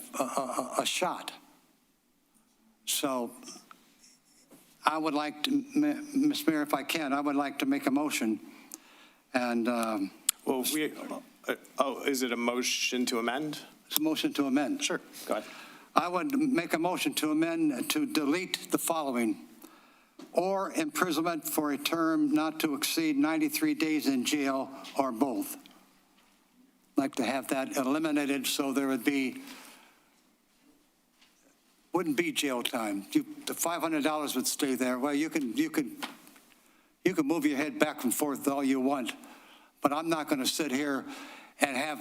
a shot. So I would like to, Ms. Mayor, if I can, I would like to make a motion. And
well, is it a motion to amend?
It's a motion to amend.
Sure. Go ahead.
I would make a motion to amend to delete the following: or imprisonment for a term not to exceed 93 days in jail or both. like to have that eliminated so there wouldn't be jail time. The $500 would stay there. Well, you can move your head back and forth all you want, but I'm not going to sit here and have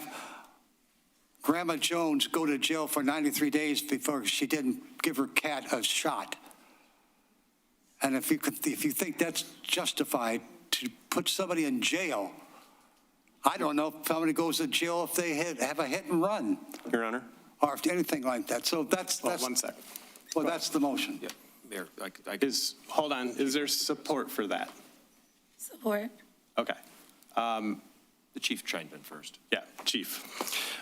Grandma Jones go to jail for 93 days before she didn't give her cat a shot. And if you think that's justified to put somebody in jail, I don't know if somebody goes to jail if they have a hit and run.
Your Honor?
Or if anything like that. So that's
Well, 1 second.
well, that's the motion.
Yeah, Mayor,
Hold on, is there support for that?
Support.
Okay.
the chief chimed in first.
Yeah, Chief.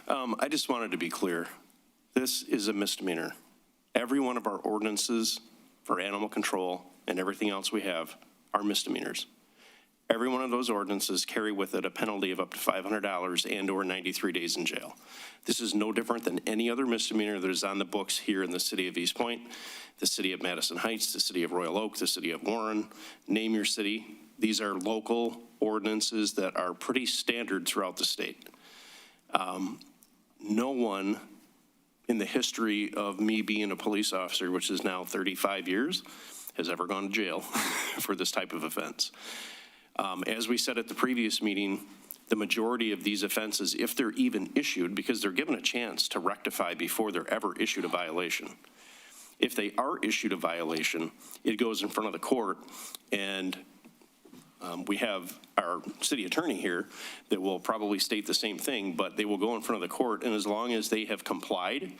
I just wanted to be clear. This is a misdemeanor. Every one of our ordinances for animal control and everything else we have are misdemeanors. Every one of those ordinances carry with it a penalty of up to $500 and/or 93 days in jail. This is no different than any other misdemeanor that is on the books here in the city of Eastpointe, the city of Madison Heights, the city of Royal Oak, the city of Warren, name your city. These are local ordinances that are pretty standard throughout the state. No one in the history of me being a police officer, which is now 35 years, has ever gone to jail for this type of offense. As we said at the previous meeting, the majority of these offenses, if they're even issued, because they're given a chance to rectify before they're ever issued a violation. If they are issued a violation, it goes in front of the court, and we have our city attorney here that will probably state the same thing, but they will go in front of the court, and as long as they have complied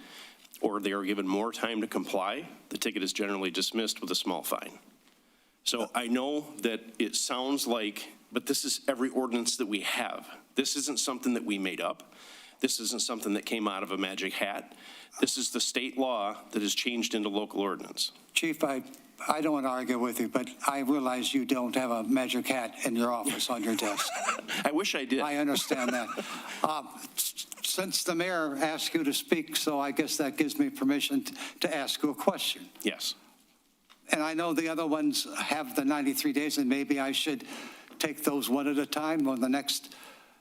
or they are given more time to comply, the ticket is generally dismissed with a small fine. So I know that it sounds like, but this is every ordinance that we have. This isn't something that we made up. This isn't something that came out of a magic hat. This is the state law that is changed into local ordinance.
Chief, I don't want to argue with you, but I realize you don't have a magic hat in your office on your desk.
I wish I did.
I understand that. Since the mayor asked you to speak, so I guess that gives me permission to ask you a question.
Yes.
And I know the other ones have the 93 days, and maybe I should take those one at a time on the next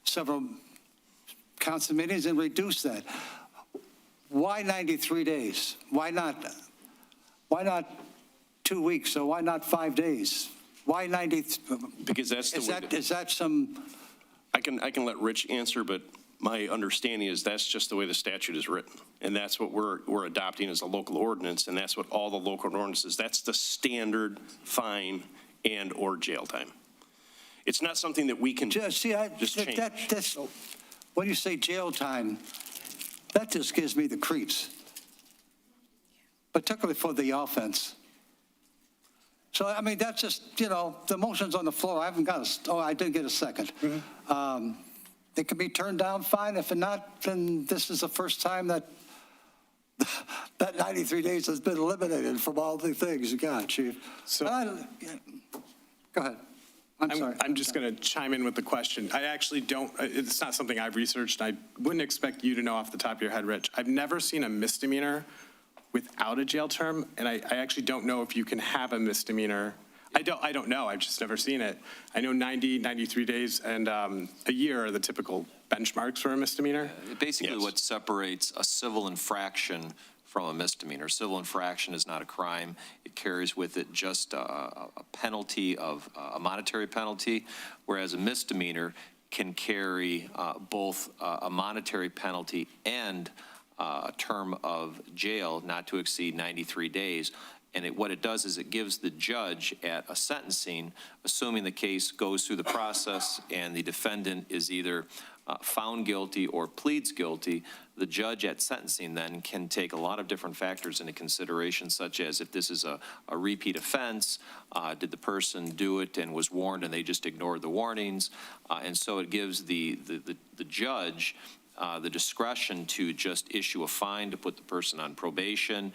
several council meetings and reduce that. Why 93 days? Why not 2 weeks, or why not 5 days? Why 90?
Because that's the way
is that some?
I can let Rich answer, but my understanding is that's just the way the statute is written. And that's what we're adopting as a local ordinance, and that's what all the local ordinances, that's the standard fine and or jail time. It's not something that we can just change.
When you say jail time, that just gives me the creeps, particularly for the offense. So, I mean, that's just, the motion's on the floor. I haven't got I did get a second. It can be turned down, fine. If not, then this is the first time that 93 days has been eliminated from all the things you got, Chief.
So,
go ahead. I'm sorry.
I'm just going to chime in with the question. I actually don't, it's not something I've researched. I wouldn't expect you to know off the top of your head, Rich. I've never seen a misdemeanor without a jail term, and I actually don't know if you can have a misdemeanor. I don't know. I've just never seen it. I know 90, 93 days, and a year are the typical benchmarks for a misdemeanor.
Basically, what separates a civil infraction from a misdemeanor. Civil infraction is not a crime. It carries with it just a penalty of a monetary penalty, whereas a misdemeanor can carry both a monetary penalty and a term of jail not to exceed 93 days. And what it does is it gives the judge at a sentencing, assuming the case goes through the process and the defendant is either found guilty or pleads guilty, the judge at sentencing then can take a lot of different factors into consideration, such as if this is a repeat offense, did the person do it and was warned and they just ignored the warnings? And so it gives the judge the discretion to just issue a fine, to put the person on probation,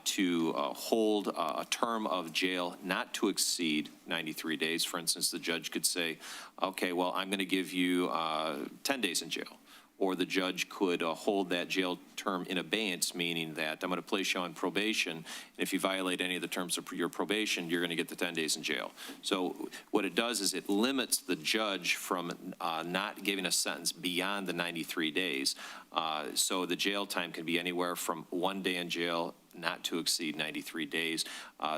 to hold a term of jail not to exceed 93 days. For instance, the judge could say, okay, well, I'm going to give you 10 days in jail, or the judge could hold that jail term in abeyance, meaning that I'm going to place you on probation, and if you violate any of the terms of your probation, you're going to get the 10 days in jail. So what it does is it limits the judge from not giving a sentence beyond the 93 days. So the jail time can be anywhere from 1 day in jail not to exceed 93 days.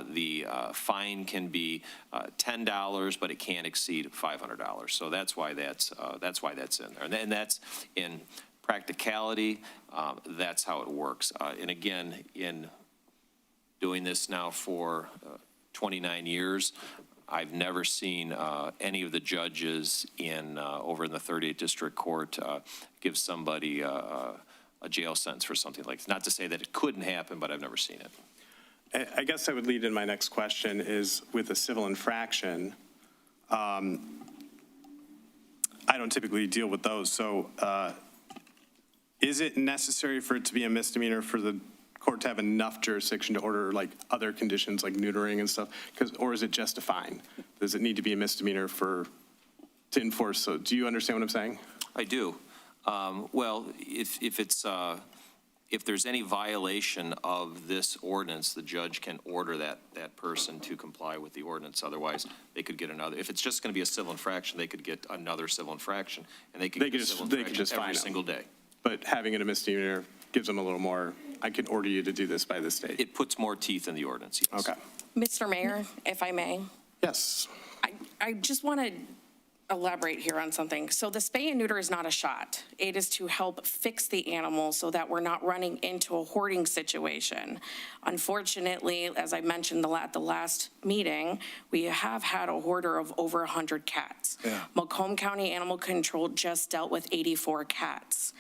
The fine can be $10, but it can't exceed $500. So that's why that's in there. And that's in practicality, that's how it works. And again, in doing this now for 29 years, I've never seen any of the judges over in the 38th District Court give somebody a jail sentence for something like this. Not to say that it couldn't happen, but I've never seen it.
I guess I would lead in my next question is with a civil infraction. I don't typically deal with those. So is it necessary for it to be a misdemeanor for the court to have enough jurisdiction to order like other conditions like neutering and stuff? Or is it just a fine? Does it need to be a misdemeanor to enforce? So do you understand what I'm saying?
I do. Well, if there's any violation of this ordinance, the judge can order that person to comply with the ordinance. Otherwise, they could get another. If it's just going to be a civil infraction, they could get another civil infraction, and they could get a civil infraction every single day.
But having it a misdemeanor gives them a little more, I can order you to do this by the state.
It puts more teeth in the ordinance, yes.
Okay.
Mr. Mayor, if I may,
Yes.
I just want to elaborate here on something. So the spay and neuter is not a shot. It is to help fix the animal so that we're not running into a hoarding situation. Unfortunately, as I mentioned at the last meeting, we have had a hoarder of over 100 cats.
Yeah.
Macomb County Animal Control just dealt with 84 cats.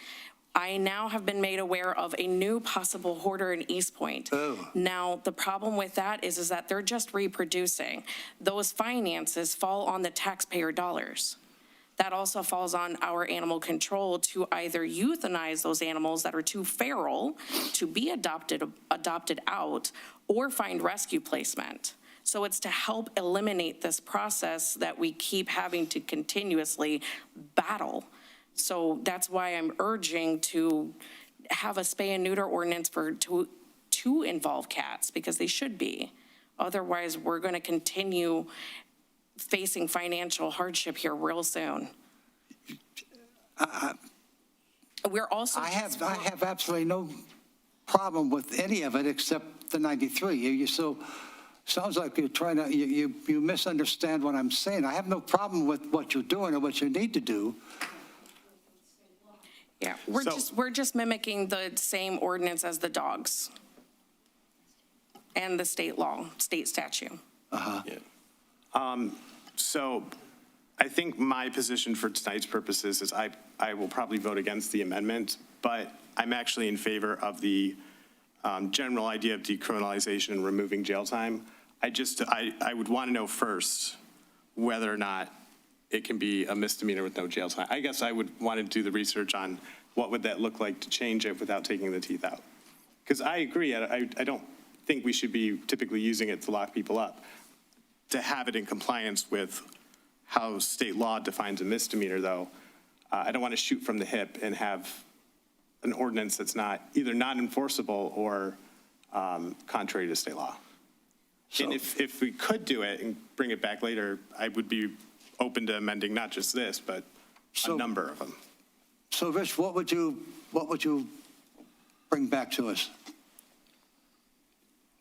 I now have been made aware of a new possible hoarder in Eastpointe.
Oh.
Now, the problem with that is that they're just reproducing. Those finances fall on the taxpayer dollars. That also falls on our animal control to either euthanize those animals that are too feral to be adopted out or find rescue placement. So it's to help eliminate this process that we keep having to continuously battle. So that's why I'm urging to have a spay and neuter ordinance to involve cats, because they should be. Otherwise, we're going to continue facing financial hardship here real soon. We're also.
I have absolutely no problem with any of it except the 93. You so sounds like you're trying to, you misunderstand what I'm saying. I have no problem with what you're doing or what you need to do.
Yeah, we're just mimicking the same ordinance as the dogs and the state law, state statute.
Uh-huh.
Yeah. So I think my position for tonight's purposes is I will probably vote against the amendment, but I'm actually in favor of the general idea of decriminalization and removing jail time. I would want to know first whether or not it can be a misdemeanor with no jail time. I guess I would want to do the research on what would that look like to change it without taking the teeth out. Because I agree, I don't think we should be typically using it to lock people up. To have it in compliance with how state law defines a misdemeanor, though, I don't want to shoot from the hip and have an ordinance that's either not enforceable or contrary to state law. So, and if we could do it and bring it back later, I would be open to amending not just this, but a number of them.
So, Rich, what would you bring back to us?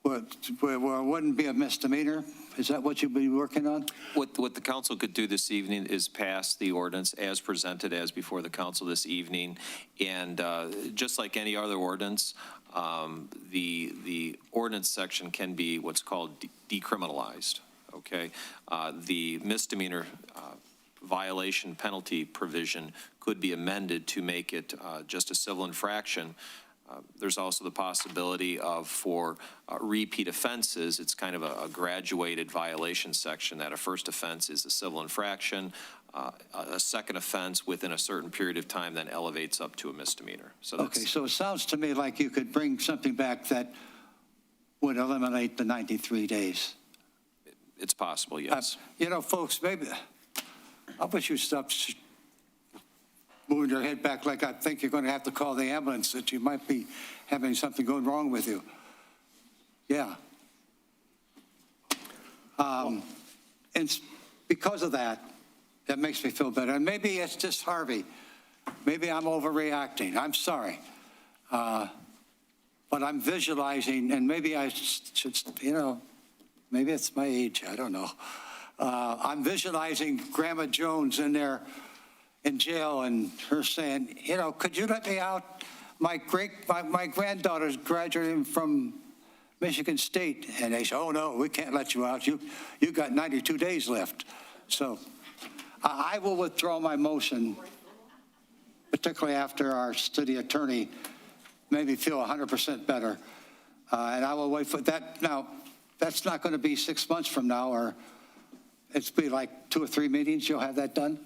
Where it wouldn't be a misdemeanor? Is that what you'd be working on?
What the council could do this evening is pass the ordinance as presented as before the council this evening. And just like any other ordinance, the ordinance section can be what's called decriminalized, okay? The misdemeanor violation penalty provision could be amended to make it just a civil infraction. There's also the possibility of, for repeat offenses, it's kind of a graduated violation section, that a first offense is a civil infraction, a second offense within a certain period of time then elevates up to a misdemeanor. So
Okay, so it sounds to me like you could bring something back that would eliminate the 93 days.
It's possible, yes.
You know, folks, maybe, how about you stop moving your head back like I think you're going to have to call the ambulance, that you might be having something going wrong with you. Yeah. And because of that, that makes me feel better. And maybe it's just Harvey. Maybe I'm overreacting. I'm sorry. But I'm visualizing, and maybe I should, maybe it's my age. I don't know. I'm visualizing Grandma Jones in there in jail and her saying, could you let me out? My granddaughter's graduating from Michigan State. And they say, oh, no, we can't let you out. You got 92 days left. So I will withdraw my motion, particularly after our city attorney made me feel 100% better. And I will wait for that. Now, that's not going to be 6 months from now, or it's be like 2 or 3 meetings. You'll have that done?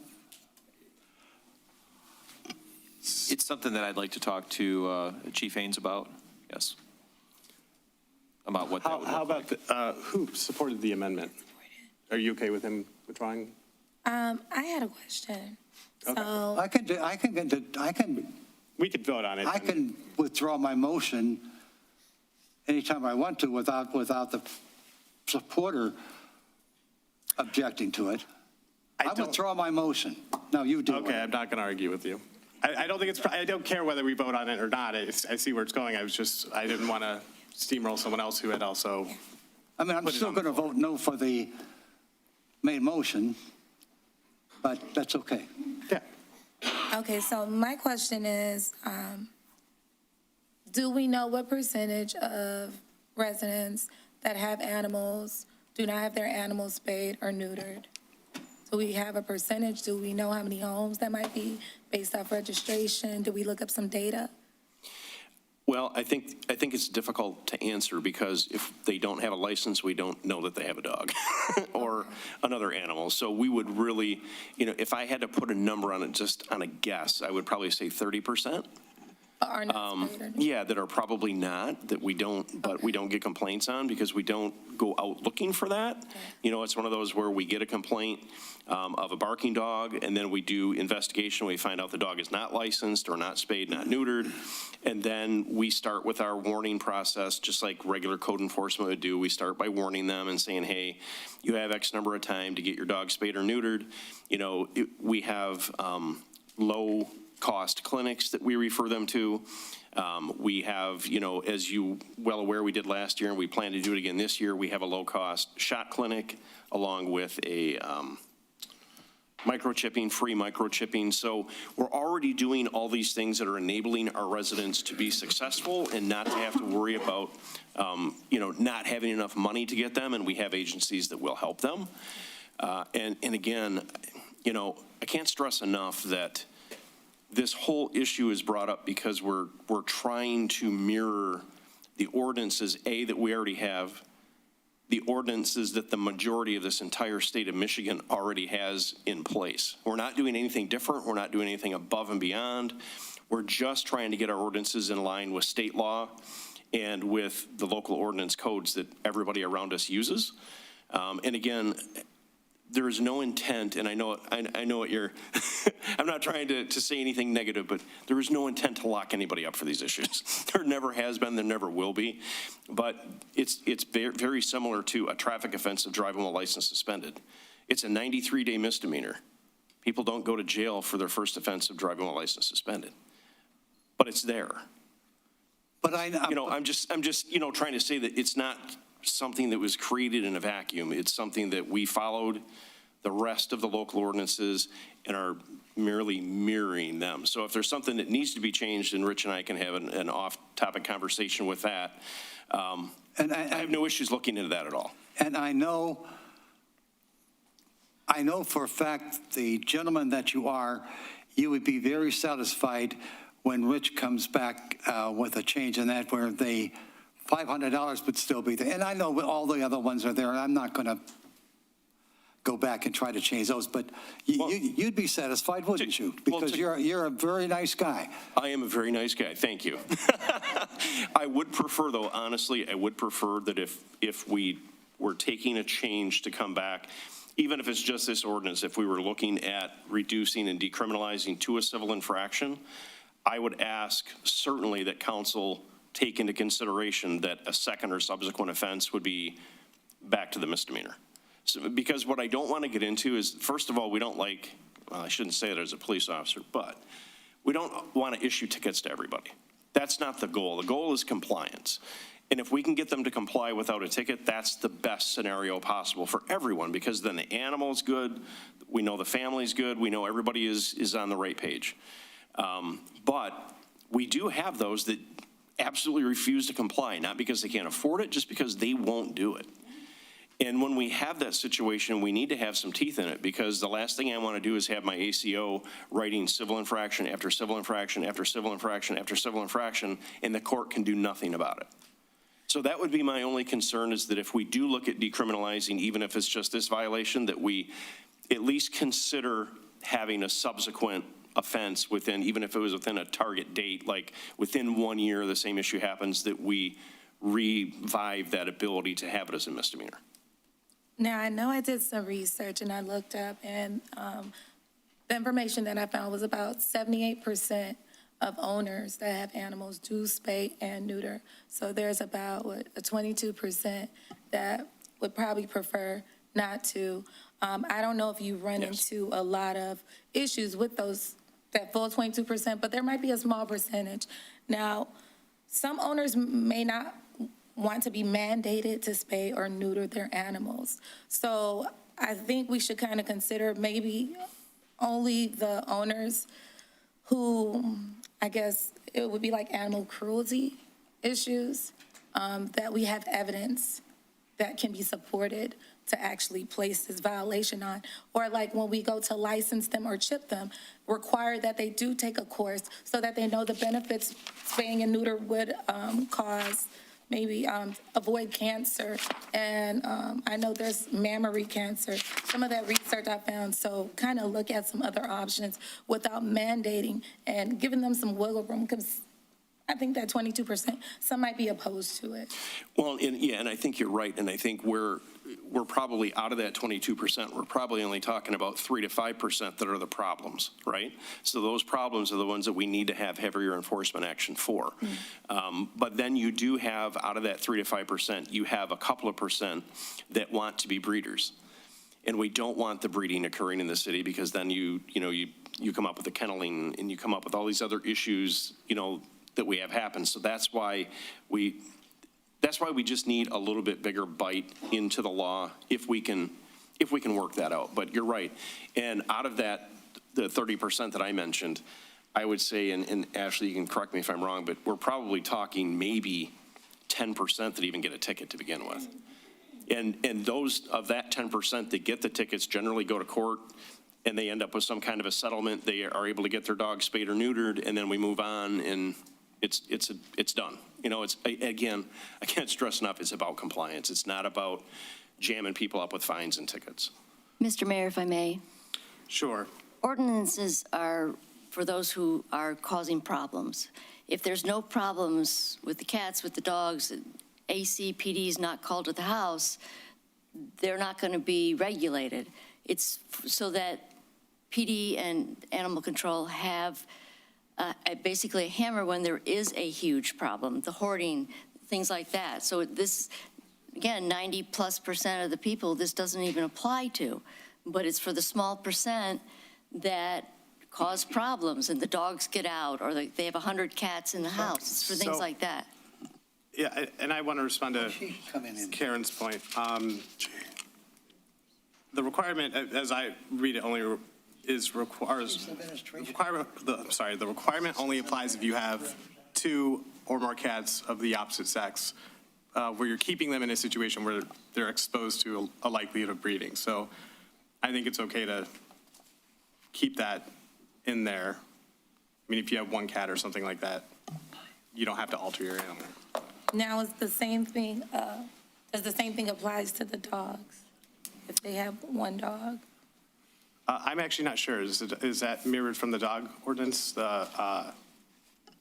It's something that I'd like to talk to Chief Haynes about, yes. About what that would
How
look
about,
like.
who supported the amendment? Are you okay with him withdrawing?
I had a question.
Okay.
So,
We could vote on it.
I can withdraw my motion anytime I want to without the supporter objecting to it. I withdraw my motion. No, you do.
Okay, I'm not going to argue with you. I don't think I don't care whether we vote on it or not. I see where it's going. I didn't want to steamroll someone else who had also.
I mean, I'm still going to vote no for the main motion, but that's okay.
Yeah.
okay, so my question is, do we know what percentage of residents that have animals do not have their animals spayed or neutered? Do we have a percentage? Do we know how many homes that might be based off registration? Do we look up some data?
Well, I think it's difficult to answer because if they don't have a license, we don't know that they have a dog or another animal. So we would really, if I had to put a number on it, just on a guess, I would probably say 30%.
Are not spayed or neutered?
Yeah, that are probably not, that we don't, but we don't get complaints on because we don't go out looking for that. Okay. It's one of those where we get a complaint of a barking dog, and then we do investigation. We find out the dog is not licensed or not spayed, not neutered. And then we start with our warning process, just like regular code enforcement would do. We start by warning them and saying, hey, you have X number of time to get your dog spayed or neutered. We have low-cost clinics that we refer them to. We have, as you well aware, we did last year and we plan to do it again this year. We have a low-cost shot clinic along with a free microchipping. So we're already doing all these things that are enabling our residents to be successful and not to have to worry about, not having enough money to get them. And we have agencies that will help them. And again, I can't stress enough that this whole issue is brought up because we're trying to mirror the ordinances, that we already have, the ordinances that the majority of this entire state of Michigan already has in place. We're not doing anything different. We're not doing anything above and beyond. We're just trying to get our ordinances in line with state law and with the local ordinance codes that everybody around us uses. And again, there is no intent, and I know what you're, I'm not trying to say anything negative, but there is no intent to lock anybody up for these issues. There never has been, there never will be. But it's very similar to a traffic offense of driving while license suspended. It's a 93-day misdemeanor. People don't go to jail for their first offense of driving while license suspended. But it's there.
But
I'm just trying to say that it's not something that was created in a vacuum. It's something that we followed the rest of the local ordinances and are merely mirroring them. So if there's something that needs to be changed, then Rich and I can have an off-topic conversation with that. And I have no issues looking into that at all.
And I know for a fact, the gentleman that you are, you would be very satisfied when Rich comes back with a change in that where the $500 would still be there. And I know all the other ones are there, and I'm not going to go back and try to change those, but you'd be satisfied, wouldn't you? Because you're a very nice guy.
I am a very nice guy, thank you. I would prefer, though, honestly, I would prefer that if we were taking a change to come back, even if it's just this ordinance, if we were looking at reducing and decriminalizing to a civil infraction, I would ask certainly that council take into consideration that a second or subsequent offense would be back to the misdemeanor. So, because what I don't want to get into is, first of all, we don't like, well, I shouldn't say it as a police officer, but we don't want to issue tickets to everybody. That's not the goal. The goal is compliance. And if we can get them to comply without a ticket, that's the best scenario possible for everyone, because then the animal's good, we know the family's good, we know everybody is on the right page. But we do have those that absolutely refuse to comply, not because they can't afford it, just because they won't do it. And when we have that situation, we need to have some teeth in it, because the last thing I want to do is have my ACO writing civil infraction after civil infraction after civil infraction after civil infraction, and the court can do nothing about it. So that would be my only concern, is that if we do look at decriminalizing, even if it's just this violation, that we at least consider having a subsequent offense within, even if it was within a target date, like within 1 year the same issue happens, that we revive that ability to have it as a misdemeanor.
Now, I know I did some research and I looked up, and the information that I found was about 78% of owners that have animals do spay and neuter. So there's about a 22% that would probably prefer not to. I don't know if you run into a lot of issues with that full 22%, but there might be a small percentage. Now, some owners may not want to be mandated to spay or neuter their animals. So I think we should kind of consider maybe only the owners who, I guess it would be like animal cruelty issues, that we have evidence that can be supported to actually place this violation on. Or like when we go to license them or chip them, require that they do take a course so that they know the benefits spaying and neuter would cause, maybe avoid cancer. And I know there's mammary cancer. Some of that research I found, so kind of look at some other options without mandating and giving them some wiggle room, because I think that 22%, some might be opposed to it.
Well, and I think you're right, and I think we're probably out of that 22%, we're probably only talking about 3 to 5% that are the problems, right? So those problems are the ones that we need to have heavier enforcement action for. But then you do have, out of that 3 to 5%, you have a couple of percent that want to be breeders. And we don't want the breeding occurring in the city, because then you come up with the kenneling, and you come up with all these other issues, that we have happen. So that's why we just need a little bit bigger bite into the law, if we can work that out. But you're right. And out of that, the 30% that I mentioned, I would say, and Ashley, you can correct me if I'm wrong, but we're probably talking maybe 10% that even get a ticket to begin with. And those of that 10% that get the tickets generally go to court, and they end up with some kind of a settlement. They are able to get their dog spayed or neutered, and then we move on, and it's done. It's, again, I can't stress enough, it's about compliance. It's not about jamming people up with fines and tickets.
Mr. Mayor, if I may.
Sure.
Ordinances are for those who are causing problems. If there's no problems with the cats, with the dogs, ACPD is not called to the house, they're not going to be regulated. It's so that PD and animal control have basically a hammer when there is a huge problem, the hoarding, things like that. So this, again, 90+% of the people this doesn't even apply to, but it's for the small percent that cause problems, and the dogs get out, or they have 100 cats in the house. It's for things like that.
Yeah, and I want to respond to Karen's point. The requirement, as I read it, only requires the requirement only applies if you have 2 or more cats of the opposite sex, where you're keeping them in a situation where they're exposed to a likelihood of breeding. So I think it's okay to keep that in there. I mean, if you have 1 cat or something like that, you don't have to alter your animal.
Now, is the same thing, does the same thing applies to the dogs, if they have 1 dog?
I'm actually not sure. Is that mirrored from the dog ordinance?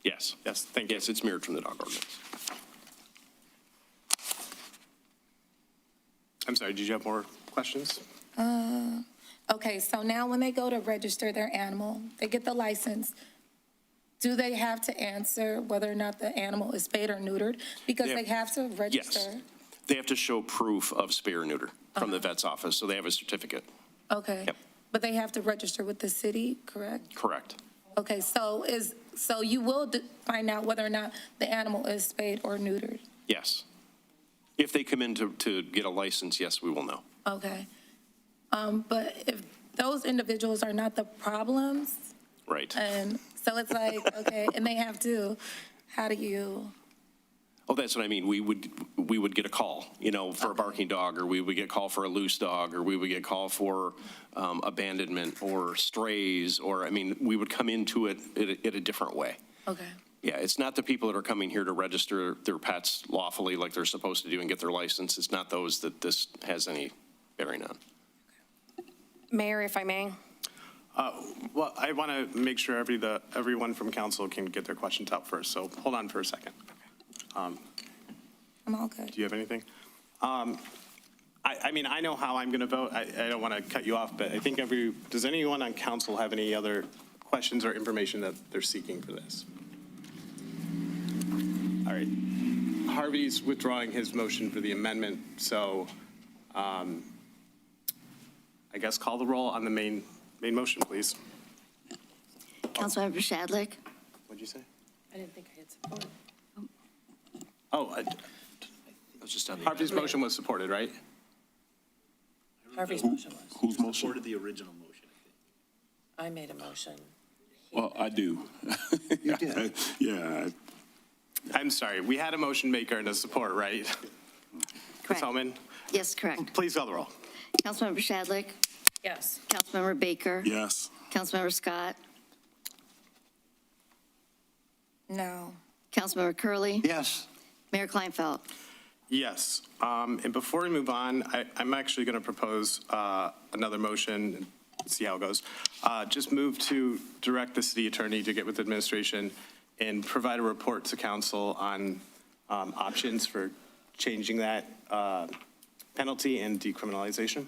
Yes.
Yes, thank you.
Yes, it's mirrored from the dog ordinance.
I'm sorry, did you have more questions?
Okay, so now when they go to register their animal, they get the license, do they have to answer whether or not the animal is spayed or neutered? Because
Yeah.
they have to
Yes.
register?
They have to show proof of spay or neuter from the vet's office, so they have a certificate.
Okay.
Yep.
But they have to register with the city, correct?
Correct.
Okay, so you will find out whether or not the animal is spayed or neutered?
Yes. If they come in to get a license, yes, we will know.
Okay. But if those individuals are not the problems,
Right.
and so it's like, okay, and they have to, how do you?
Oh, that's what I mean. We would get a call, for a barking dog, or we would get a call for a loose dog, or we would get a call for abandonment or strays, we would come into it in a different way.
Okay.
Yeah, it's not the people that are coming here to register their pets lawfully like they're supposed to do and get their license. It's not those that this has any bearing on.
Mayor, if I may?
Well, I want to make sure everyone from council can get their questions out first, so hold on for a second.
I'm all good.
Do you have anything? I know how I'm going to vote. I don't want to cut you off, but I think does anyone on council have any other questions or information that they're seeking for this? All right. Harvey's withdrawing his motion for the amendment, so I guess call the roll on the main motion, please.
Councilmember Shadlick?
What'd you say?
I didn't think I had support.
Oh,
was just on the
Harvey's motion was supported, right?
Harvey's motion was.
Whose motion?
Supported the original motion.
I made a motion.
Well, I do.
You did.
Yeah.
I'm sorry, we had a motion maker and a support, right? Ms.
Correct.
Hellman,
Yes, correct.
please call the roll.
Councilmember Shadlick?
Yes.
Councilmember Baker?
Yes.
Councilmember Scott?
No.
Councilmember Curley.
Yes.
Mayor Kleinfeld?
Yes, and before we move on, I'm actually going to propose another motion, and see how it goes. Just move to direct the city attorney to get with administration and provide a report to council on options for changing that penalty and decriminalization.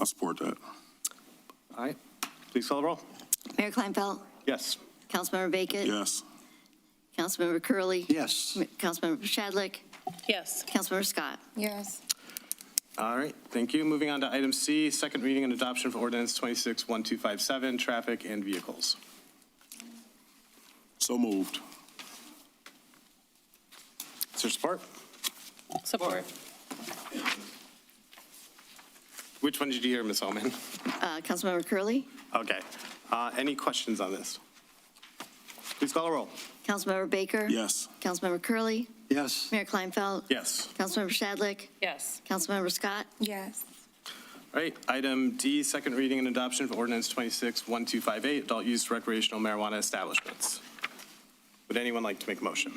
I support that.
All right, please call the roll.
Mayor Kleinfeld?
Yes.
Councilmember Bacon?
Yes.
Councilmember Curley.
Yes.
Councilmember Shadlick?
Yes.
Councilmember Scott?
Yes.
All right, thank you. Moving on to item C, second reading and adoption of ordinance 26-1257, traffic and vehicles.
So moved.
Is there support?
Support.
Which one did you hear, Ms. Holman?
Councilmember Curley.
Okay. Any questions on this? Please call a roll.
Councilmember Baker?
Yes.
Councilmember Curley.
Yes.
Mayor Kleinfeld?
Yes.
Councilmember Shadlick?
Yes.
Councilmember Scott?
Yes.
All right, item D, second reading and adoption of ordinance 26-1258, adult use recreational marijuana establishments. Would anyone like to make a motion?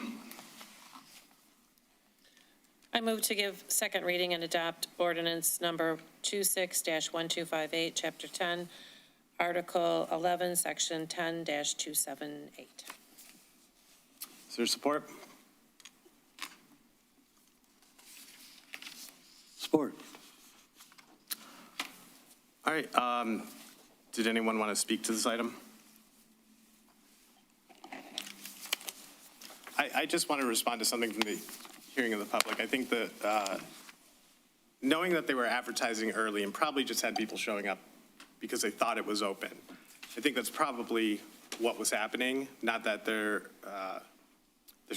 I move to give second reading and adopt ordinance number 26-1258, Chapter 10, Article 11, Section 10-278.
Is there support?
Support.
All right, did anyone want to speak to this item? I just want to respond to something from the hearing of the public. I think that knowing that they were advertising early and probably just had people showing up because they thought it was open, I think that's probably what was happening, not that there's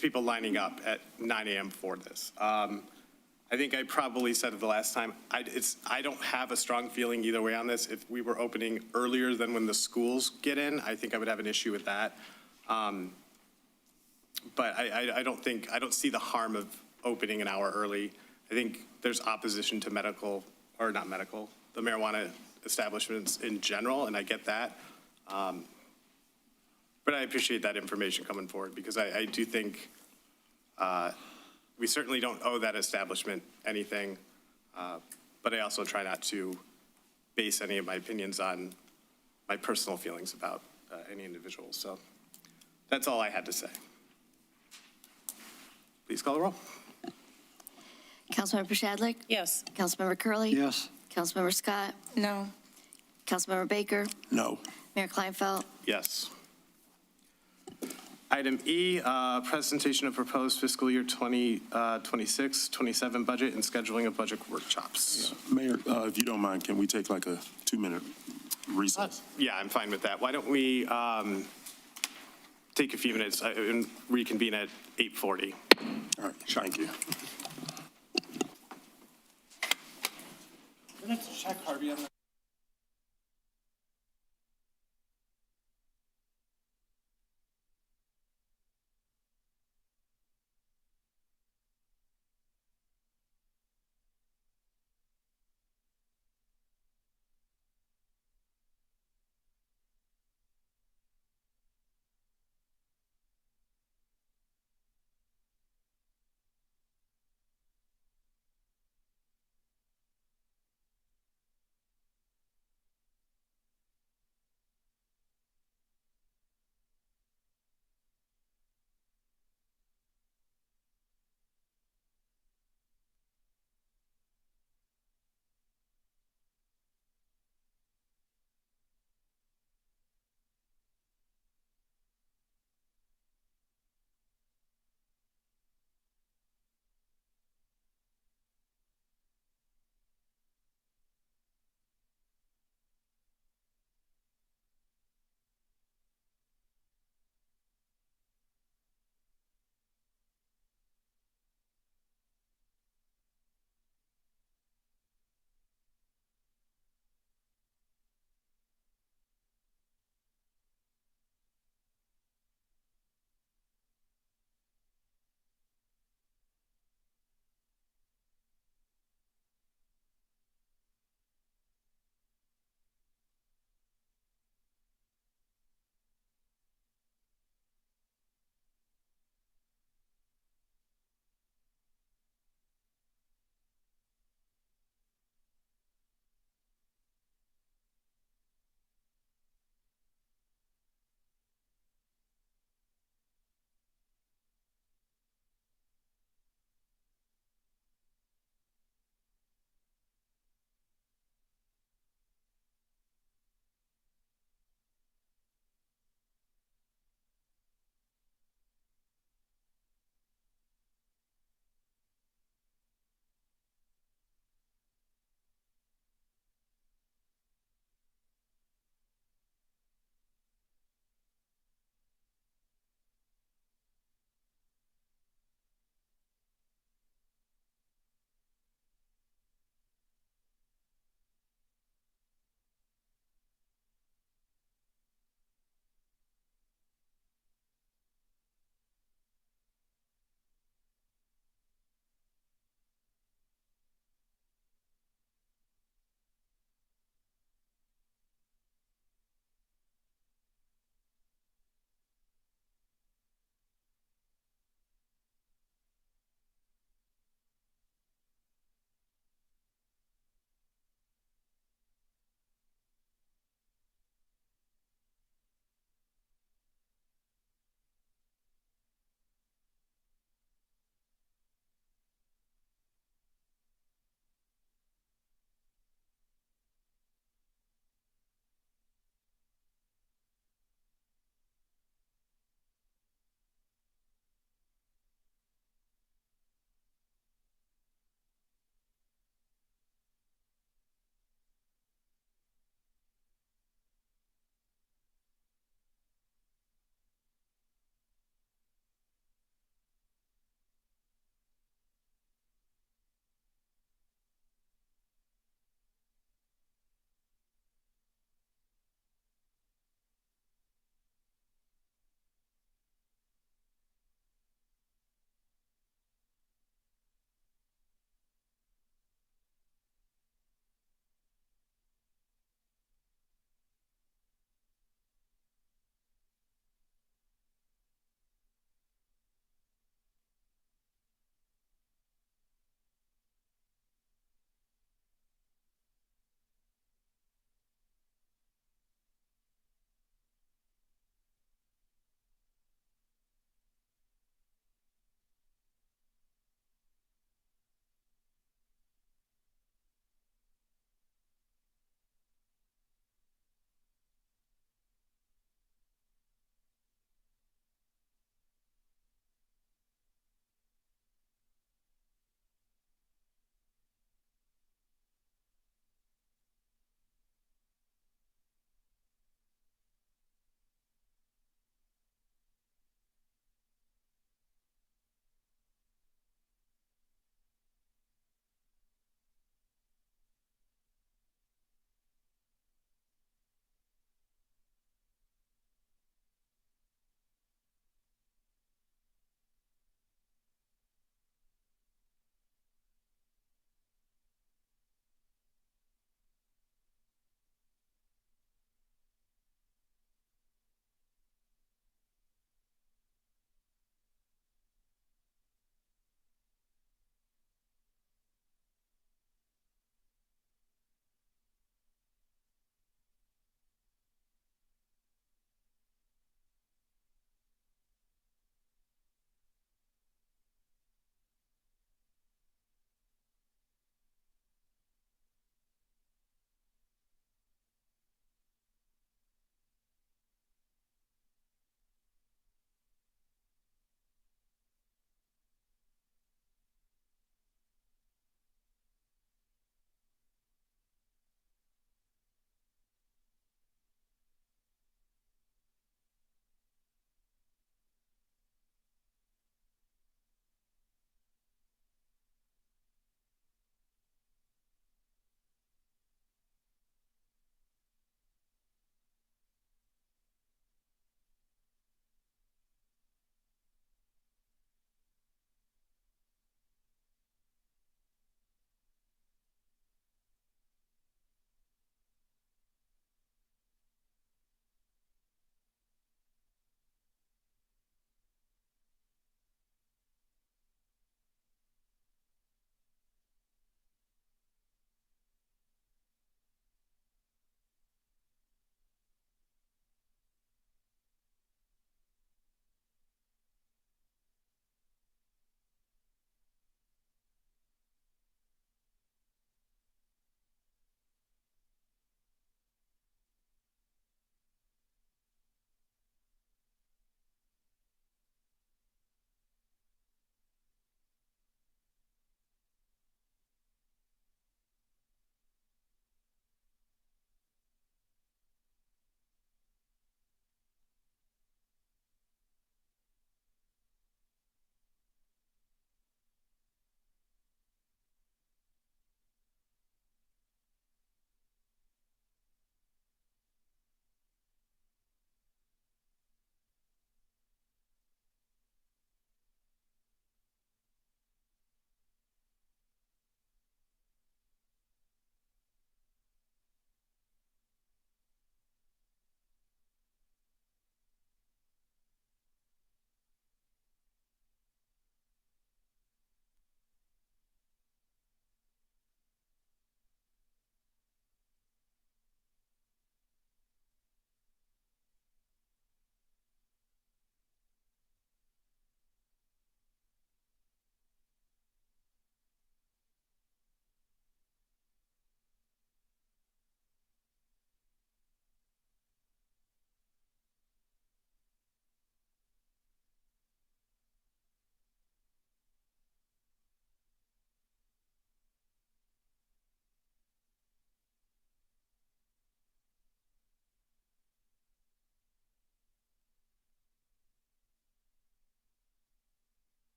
people lining up at 9 a.m. for this. I think I probably said it the last time, I don't have a strong feeling either way on this. If we were opening earlier than when the schools get in, I think I would have an issue with that. But I don't see the harm of opening an hour early. I think there's opposition to the marijuana establishments in general, and I get that. But I appreciate that information coming forward because I do think we certainly don't owe that establishment anything, but I also try not to base any of my opinions on my personal feelings about any individual. So that's all I had to say. Please call the roll.
Councilmember Shadlick?
Yes.
Councilmember Curley.
Yes.
Councilmember Scott?
No.
Councilmember Baker?
No.
Mayor Kleinfeld?
Yes. Item E, presentation of proposed fiscal year 2026-27 budget and scheduling of budget workshops.
Mayor, if you don't mind, can we take like a 2-minute recess?
Yeah, I'm fine with that. Why don't we take a few minutes and reconvene at 8:40?
All right, thank you.
Check Harvey on that.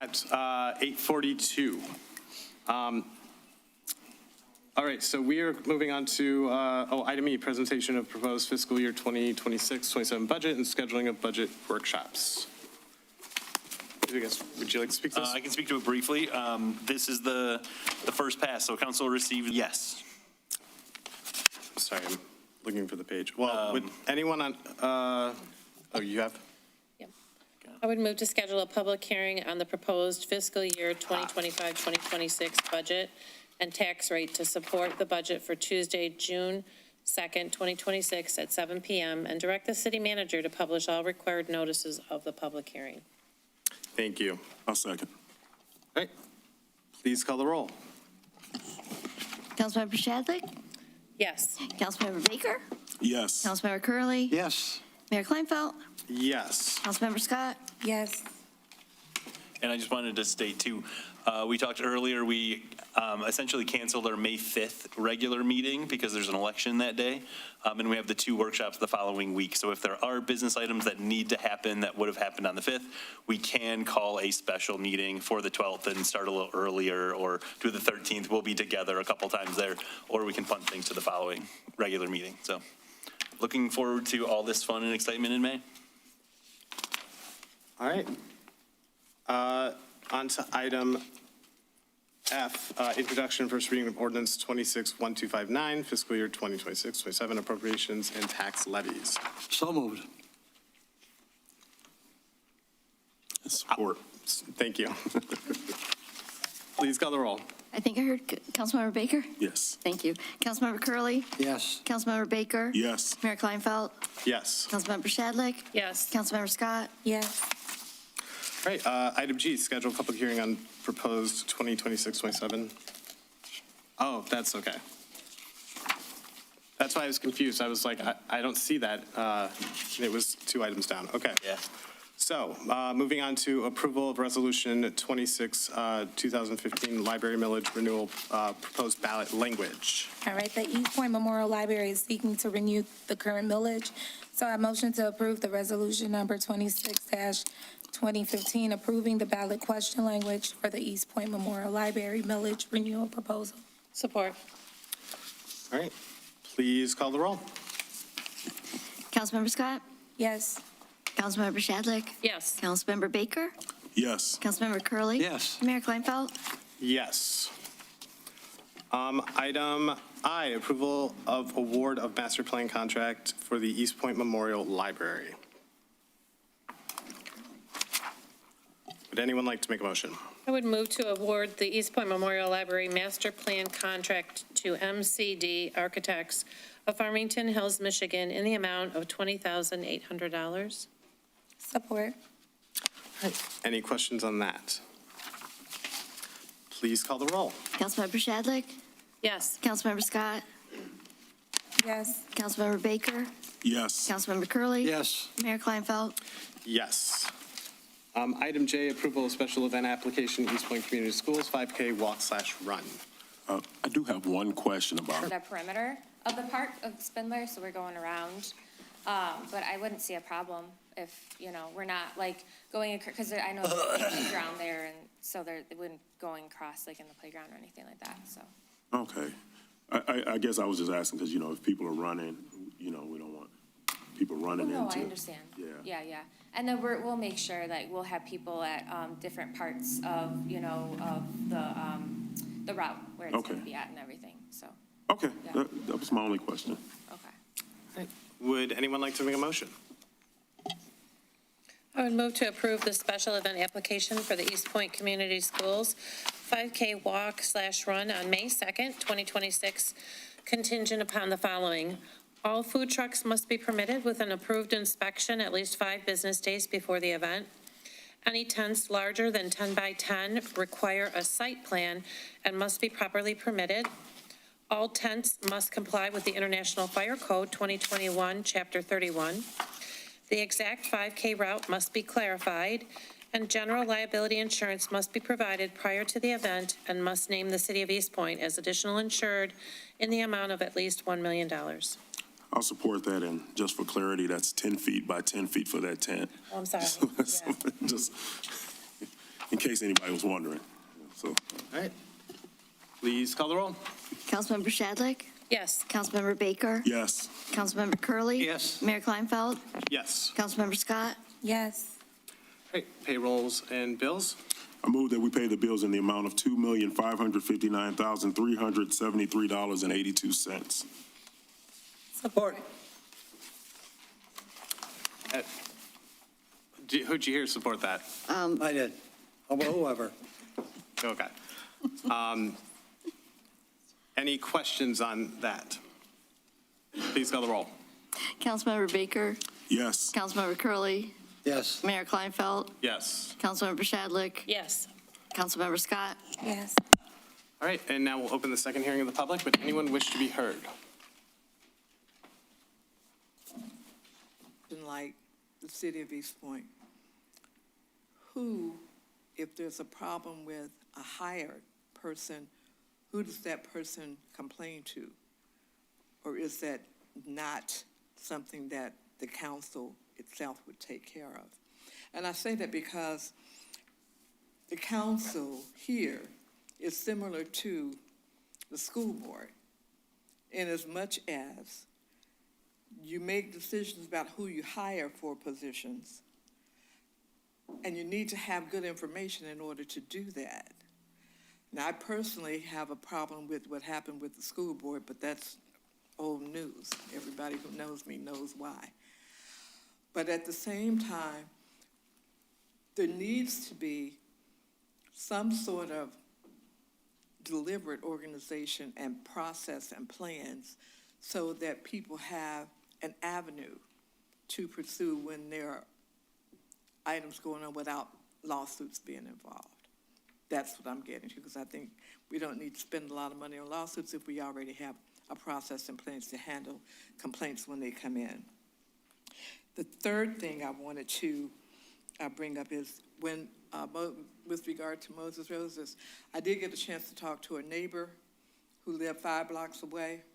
At 8:42. All right, so we are moving on to, item E, presentation of proposed fiscal year 2026-27 budget and scheduling of budget workshops. I guess, would you like to speak to this?
I can speak to it briefly. This is the first pass, so council received yes.
Sorry, I'm looking for the page. Well, would anyone on, oh, you have?
I would move to schedule a public hearing on the proposed fiscal year 2025-2026 budget and tax rate to support the budget for Tuesday, June 2nd, 2026 at 7 p.m. and direct the city manager to publish all required notices of the public hearing.
Thank you.
I'll second.
All right, please call the roll.
Councilmember Shadlick?
Yes.
Councilmember Baker?
Yes.
Councilmember Curley.
Yes.
Mayor Kleinfeld?
Yes.
Councilmember Scott?
Yes.
And I just wanted to state too, we talked earlier, we essentially canceled our May 5th regular meeting because there's an election that day. And we have the 2 workshops the following week. So if there are business items that need to happen that would have happened on the 5th, we can call a special meeting for the 12th and start a little earlier, or do the 13th. We'll be together a couple times there, or we can punt things to the following regular meeting. So looking forward to all this fun and excitement in May.
All right. On to item F, introduction and first reading of ordinance 26-1259, fiscal year 2026-27 appropriations and tax levies.
So moved.
Support.
Thank you. Please call the roll.
I think I heard Councilmember Baker?
Yes.
Thank you. Councilmember Curley.
Yes.
Councilmember Baker?
Yes.
Mayor Kleinfeld?
Yes.
Councilmember Shadlick?
Yes.
Councilmember Scott?
Yes.
All right, item G, schedule public hearing on proposed 2026-27. Oh, that's okay. That's why I was confused. I was like, I don't see that. It was 2 items down. Okay.
Yeah.
So, moving on to approval of resolution 26, 2015 library millage renewal, proposed ballot language.
All right, the Eastpointe Memorial Library is seeking to renew the current millage. So I motion to approve the resolution number 26-2015, approving the ballot question language for the Eastpointe Memorial Library millage renewal proposal.
Support.
All right, please call the roll.
Councilmember Scott?
Yes.
Councilmember Shadlick?
Yes.
Councilmember Baker?
Yes.
Councilmember Curley.
Yes.
Mayor Kleinfeld?
Yes. Item I, approval of award of master plan contract for the Eastpointe Memorial Library. Would anyone like to make a motion?
I would move to award the Eastpointe Memorial Library Master Plan Contract to MCD Architects of Farmington Hills, Michigan, in the amount of $20,800.
Support.
Any questions on that? Please call the roll.
Councilmember Shadlick?
Yes.
Councilmember Scott?
Yes.
Councilmember Baker?
Yes.
Councilmember Curley.
Yes.
Mayor Kleinfeld?
Yes. Item J, approval of special event application, Eastpointe Community Schools, 5K walk/run.
I do have one question about
The perimeter of the park of Spindler, so we're going around. But I wouldn't see a problem if, we're not like going, because I know there's a playground there, and so they wouldn't going across like in the playground or anything like that, so.
Okay. I guess I was just asking because, if people are running, we don't want people running into.
No, I understand.
Yeah.
Yeah. And then we'll make sure that we'll have people at, different parts of, of the route where it's
Okay.
gonna be at and everything, so,
Okay,
Yeah.
that was my only question.
okay.
Would anyone like to make a motion?
I would move to approve the special event application for the Eastpointe Community Schools 5K walk/run on May 2nd, 2026, contingent upon the following. All food trucks must be permitted with an approved inspection at least 5 business days before the event. Any tents larger than 10 by 10 require a site plan and must be properly permitted. All tents must comply with the International Fire Code 2021, Chapter 31. The exact 5K route must be clarified, and general liability insurance must be provided prior to the event and must name the city of Eastpointe as additional insured in the amount of at least $1 million.
I'll support that, and just for clarity, that's 10 feet by 10 feet for that tent.
Oh, I'm sorry.
Just, in case anybody was wondering. So,
All right. Please call the roll.
Councilmember Shadlick?
Yes.
Councilmember Baker?
yes.
Councilmember Curley.
Yes.
Mayor Kleinfeld?
Yes.
Councilmember Scott?
Yes.
All right, payrolls and bills.
I move that we pay the bills in the amount of $2,559,373.82.
Support.
Who'd you hear support that?
I did. Whoever.
Okay. Any questions on that? Please call the roll.
Councilmember Baker?
Yes.
Councilmember Curley?
Yes.
Mayor Kleinfeld?
Yes.
Councilmember Shadlick?
Yes.
Councilmember Scott?
Yes.
All right, and now we'll open the second hearing of the public. Would anyone wish to be heard?
Like the city of Eastpointe, who, if there's a problem with a hired person, who does that person complain to? Or is that not something that the council itself would take care of? And I say that because the council here is similar to the school board in as much as you make decisions about who you hire for positions, and you need to have good information in order to do that. Now, I personally have a problem with what happened with the school board, but that's old news. Everybody who knows me knows why. But at the same time, there needs to be some sort of deliberate organization and process and plans so that people have an avenue to pursue when there are items going on without lawsuits being involved. That's what I'm getting to, because I think we don't need to spend a lot of money on lawsuits if we already have a process and plans to handle complaints when they come in. The third thing I wanted to bring up is when, with regard to Moses Roses, I did get a chance to talk to a neighbor who lived 5 blocks away.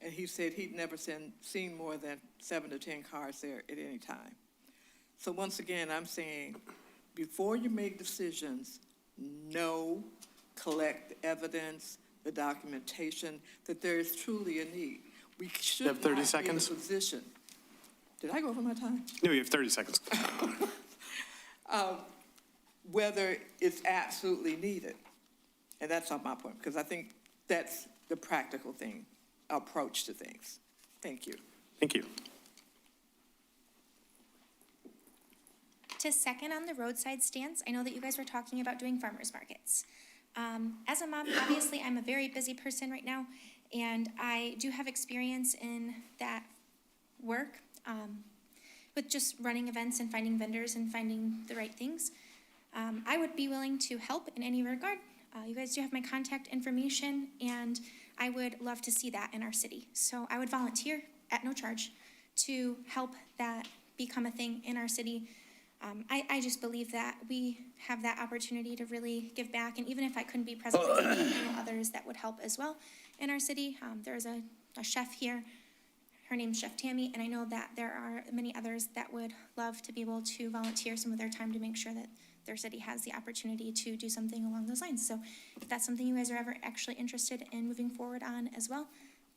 And he said he'd never seen more than 7 to 10 cars there at any time. So once again, I'm saying, before you make decisions, know, collect the evidence, the documentation, that there is truly a need. We should
have 30
not
seconds.
be in a position. Did I go over my time?
No, you have 30 seconds.
Whether it's absolutely needed. And that's not my point, because I think that's the practical thing. Approach to things. Thank you.
Thank you.
To second on the roadside stands, I know that you guys were talking about doing farmers markets. As a mom, obviously, I'm a very busy person right now, and I do have experience in that work with just running events and finding vendors and finding the right things. I would be willing to help in any regard. You guys do have my contact information, and I would love to see that in our city. So I would volunteer at no charge to help that become a thing in our city. I just believe that we have that opportunity to really give back. And even if I couldn't be present, I know others that would help as well in our city. There's a chef here. Her name's Chef Tammy, and I know that there are many others that would love to be able to volunteer some of their time to make sure that their city has the opportunity to do something along those lines. So if that's something you guys are ever actually interested in moving forward on as well,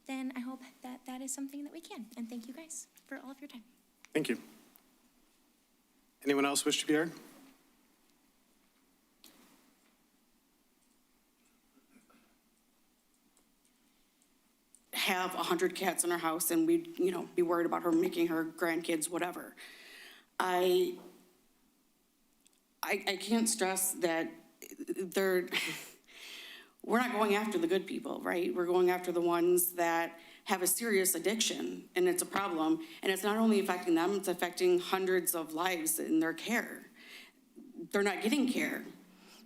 then I hope that that is something that we can. And thank you guys for all of your time.
Thank you. Anyone else wish to be heard?
Have 100 cats in our house and we'd, be worried about her making her grandkids, whatever. I can't stress that we're not going after the good people, right? We're going after the ones that have a serious addiction, and it's a problem. And it's not only affecting them, it's affecting hundreds of lives in their care. They're not getting care.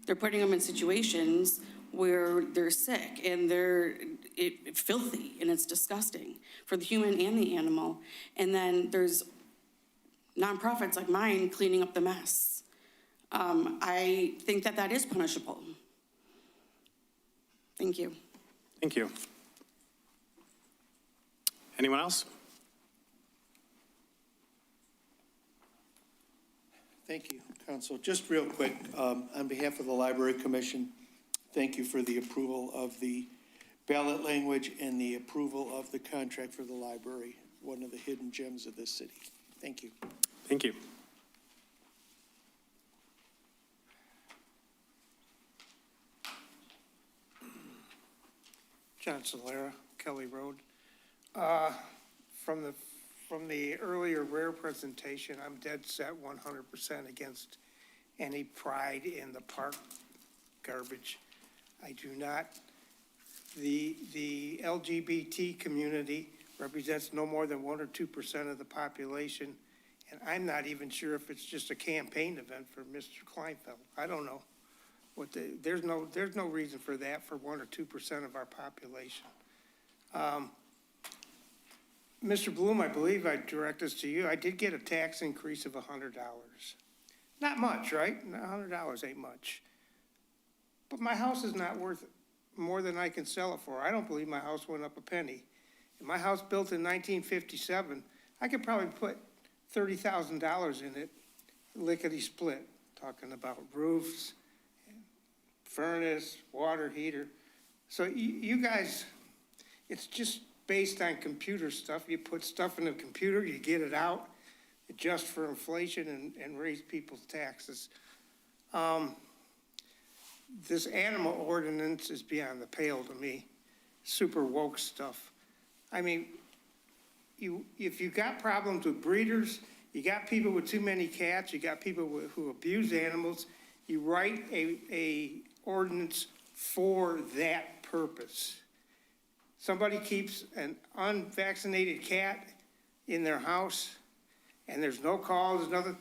They're putting them in situations where they're sick and they're filthy, and it's disgusting for the human and the animal. And then there's nonprofits like mine cleaning up the mess. I think that that is punishable. Thank you.
Thank you. Anyone else?
Thank you, Council. Just real quick, on behalf of the Library Commission, thank you for the approval of the ballot language and the approval of the contract for the library, one of the hidden gems of this city. Thank you.
Thank you.
John Solera, Kelly Road. From the earlier rare presentation, I'm dead set 100% against any pride in the park garbage. I do not. The LGBT community represents no more than 1 or 2% of the population, and I'm not even sure if it's just a campaign event for Mr. Kleinfeld. I don't know. There's no reason for that for 1 or 2% of our population. Mr. Bloom, I believe I direct this to you. I did get a tax increase of $100. Not much, right? $100 ain't much. But my house is not worth more than I can sell it for. I don't believe my house went up a penny. And my house built in 1957, I could probably put $30,000 in it, lickety split, talking about roofs, furnace, water heater. So you guys, it's just based on computer stuff. You put stuff in the computer, you get it out, adjust for inflation and raise people's taxes. This animal ordinance is beyond the pale to me. Super woke stuff. I mean, if you got problems with breeders, you got people with too many cats, you got people who abuse animals, you write a ordinance for that purpose. Somebody keeps an unvaccinated cat in their house and there's no call, there's nothing,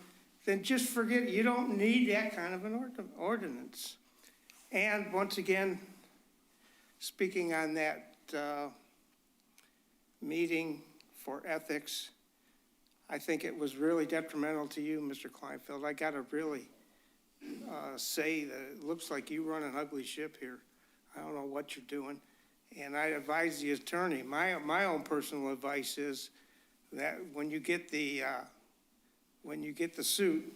then just forget it. You don't need that kind of an ordinance. And once again, speaking on that meeting for ethics, I think it was really detrimental to you, Mr. Kleinfeld. I got to really say that it looks like you run an ugly ship here. I don't know what you're doing. And I advise the attorney, my own personal advice is that when you get the suit,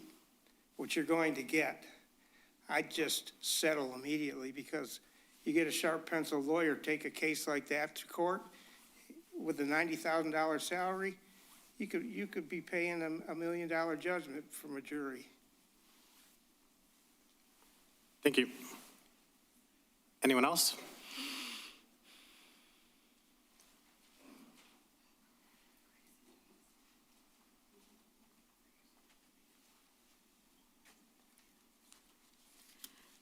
what you're going to get, I'd just settle immediately, because you get a sharp pencil lawyer, take a case like that to court with a $90,000 salary, you could be paying $1 million judgment from a jury.
Thank you. Anyone else?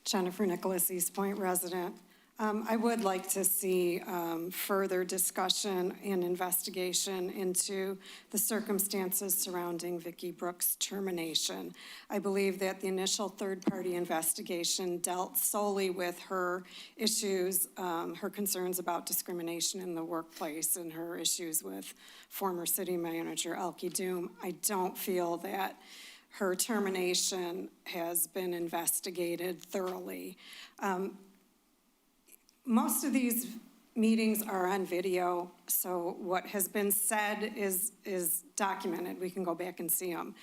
Jennifer Nicholas, Eastpointe resident. I would like to see further discussion and investigation into the circumstances surrounding Vicki Brooks' termination. I believe that the initial third-party investigation dealt solely with her issues, her concerns about discrimination in the workplace and her issues with former city manager Elke Doom. I don't feel that her termination has been investigated thoroughly. Most of these meetings are on video, so what has been said is documented. We can go back and see them.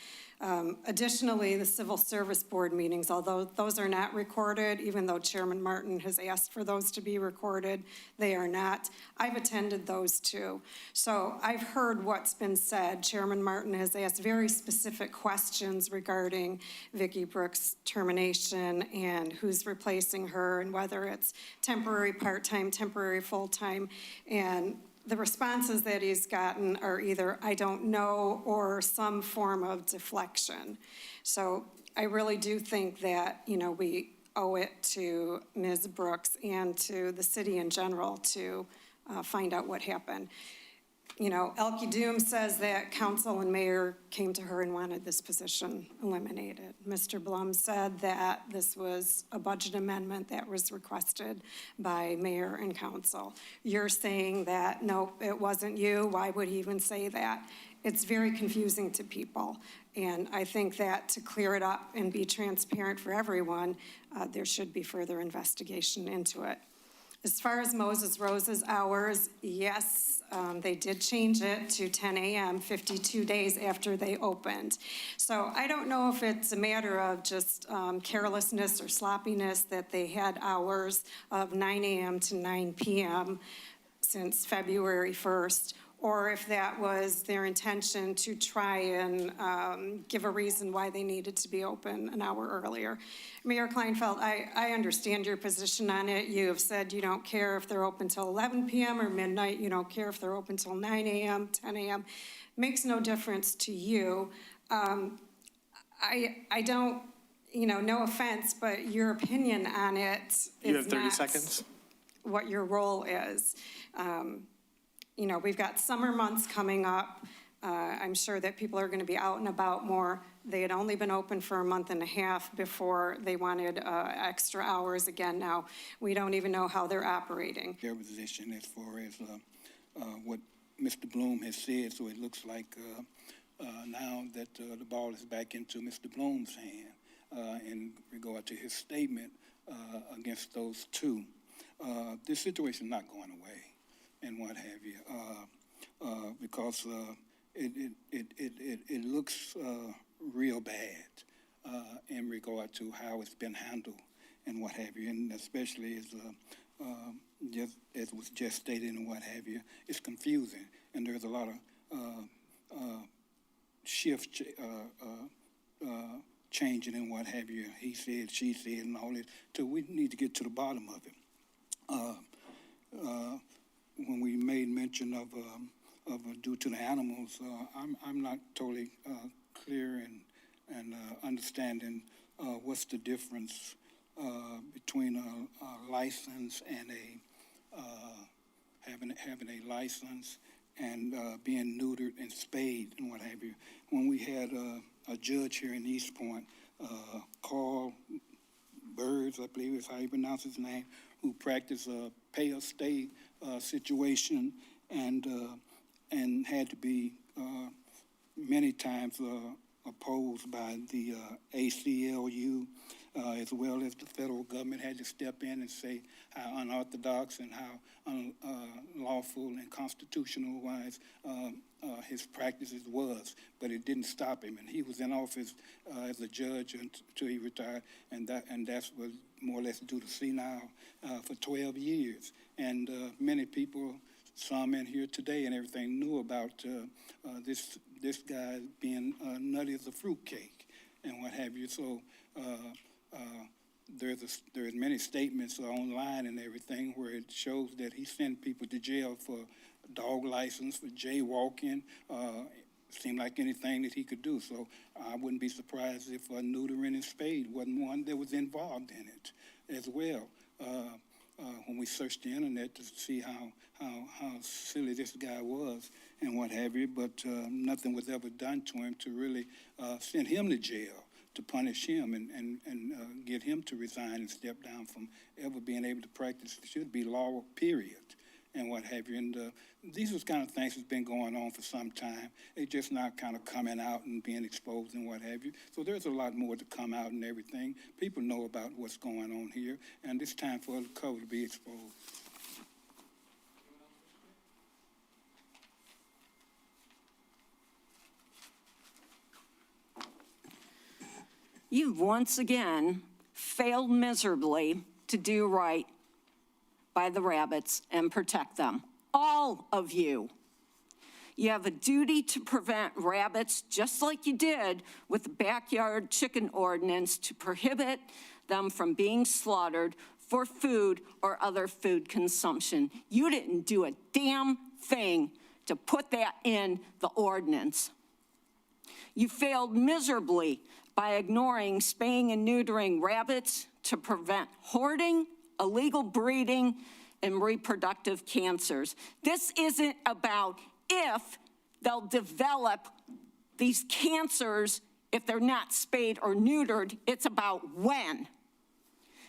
Additionally, the Civil Service Board meetings, although those are not recorded, even though Chairman Martin has asked for those to be recorded, they are not. I've attended those too. So I've heard what's been said. Chairman Martin has asked very specific questions regarding Vicki Brooks' termination and who's replacing her and whether it's temporary part-time, temporary full-time, and the responses that he's gotten are either I don't know or some form of deflection. So I really do think that, we owe it to Ms. Brooks and to the city in general to find out what happened. Elke Doom says that council and mayor came to her and wanted this position eliminated. Mr. Blum said that this was a budget amendment that was requested by mayor and council. You're saying that, nope, it wasn't you. Why would he even say that? It's very confusing to people. And I think that to clear it up and be transparent for everyone, there should be further investigation into it. As far as Moses Rose's hours, yes, they did change it to 10 a.m. 52 days after they opened. So I don't know if it's a matter of just carelessness or sloppiness that they had hours of 9 a.m. to 9 p.m. since February 1st, or if that was their intention to try and give a reason why they needed to be open an hour earlier. Mayor Kleinfeld, I understand your position on it. You have said you don't care if they're open till 11 p.m. or midnight. You don't care if they're open till 9 a.m., 10 a.m. Makes no difference to you. I don't, no offense, but your opinion on it is
You have 30
not
seconds.
what your role is. We've got summer months coming up. I'm sure that people are going to be out and about more. They had only been open for a month and a half before they wanted extra hours again. Now, we don't even know how they're operating.
Their position as far as what Mr. Bloom has said, so it looks like now that the ball is back into Mr. Bloom's hand in regard to his statement against those two. This situation is not going away and what have you, because it looks real bad in regard to how it's been handled and what have you, and especially as was just stated and what have you, it's confusing, and there's a lot of shift changing and what have you. He said, she said, and all that. So we need to get to the bottom of it. When we made mention of due to the animals, I'm not totally clear and understanding what's the difference between a license and having a license and being neutered and spayed and what have you. When we had a judge here in Eastpointe, Carl Birds, I believe is how you pronounce his name, who practiced a pay or stay situation and had to be many times opposed by the ACLU, as well as the federal government had to step in and say how unorthodox and how unlawful and constitutional-wise his practices was, but it didn't stop him. And he was in office as a judge until he retired, and that's what more or less due to senile for 12 years. And many people, some in here today and everything, knew about this guy being nutty as a fruitcake and what have you. So there's many statements online and everything where it shows that he sent people to jail for dog license, for jaywalking, seemed like anything that he could do. So I wouldn't be surprised if neutering and spade wasn't one that was involved in it as well. When we searched the internet to see how silly this guy was and what have you, but nothing was ever done to him to really send him to jail, to punish him and get him to resign and step down from ever being able to practice. It should be law, period, and what have you. And these are kind of things that's been going on for some time. They're just not kind of coming out and being exposed and what have you. So there's a lot more to come out and everything. People know about what's going on here, and it's time for the cover to be exposed.
You've once again failed miserably to do right by the rabbits and protect them. All of you. You have a duty to prevent rabbits, just like you did with the backyard chicken ordinance, to prohibit them from being slaughtered for food or other food consumption. You didn't do a damn thing to put that in the ordinance. You failed miserably by ignoring spaying and neutering rabbits to prevent hoarding, illegal breeding, and reproductive cancers. This isn't about if they'll develop these cancers if they're not spayed or neutered. It's about when.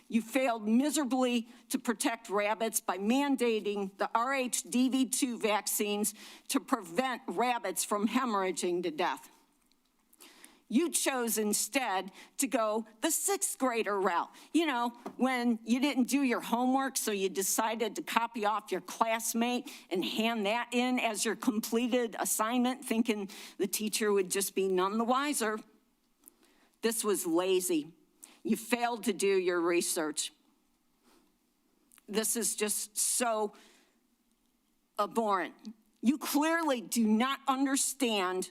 You failed miserably to protect rabbits by mandating the RHDV2 vaccines to prevent rabbits from hemorrhaging to death. You chose instead to go the sixth grader route. You know, when you didn't do your homework, so you decided to copy off your classmate and hand that in as your completed assignment, thinking the teacher would just be none the wiser. This was lazy. You failed to do your research. This is just so abhorrent. You clearly do not understand,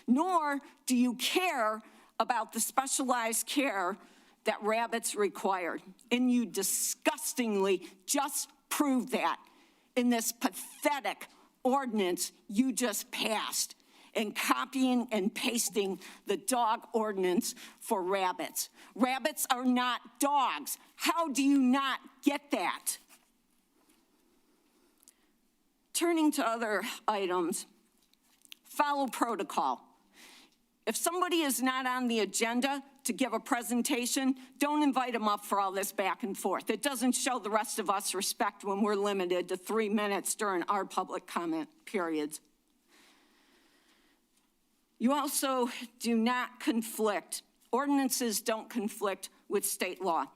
nor do you care about the specialized care that rabbits required. And you disgustingly just proved that in this pathetic ordinance you just passed, and copying and pasting the dog ordinance for rabbits. Rabbits are not dogs. How do you not get that? Turning to other items, follow protocol. If somebody is not on the agenda to give a presentation, don't invite them up for all this back and forth. It doesn't show the rest of us respect when we're limited to 3 minutes during our public comment periods. You also do not conflict. Ordinances don't conflict with state law.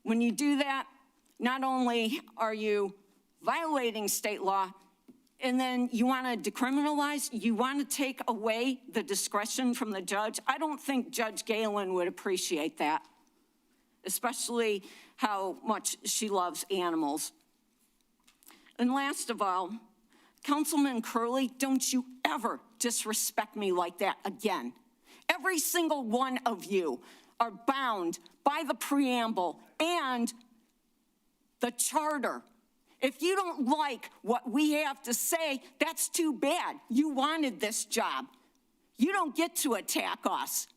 When you do that, not only are you violating state law, and then you want to decriminalize, you want to take away the discretion from the judge. I don't think Judge Galen would appreciate that, especially how much she loves animals. And last of all, Councilman Curley, don't you ever disrespect me like that again. Every single one of you are bound by the preamble and the charter. If you don't like what we have to say, that's too bad. You wanted this job. You don't get to attack us.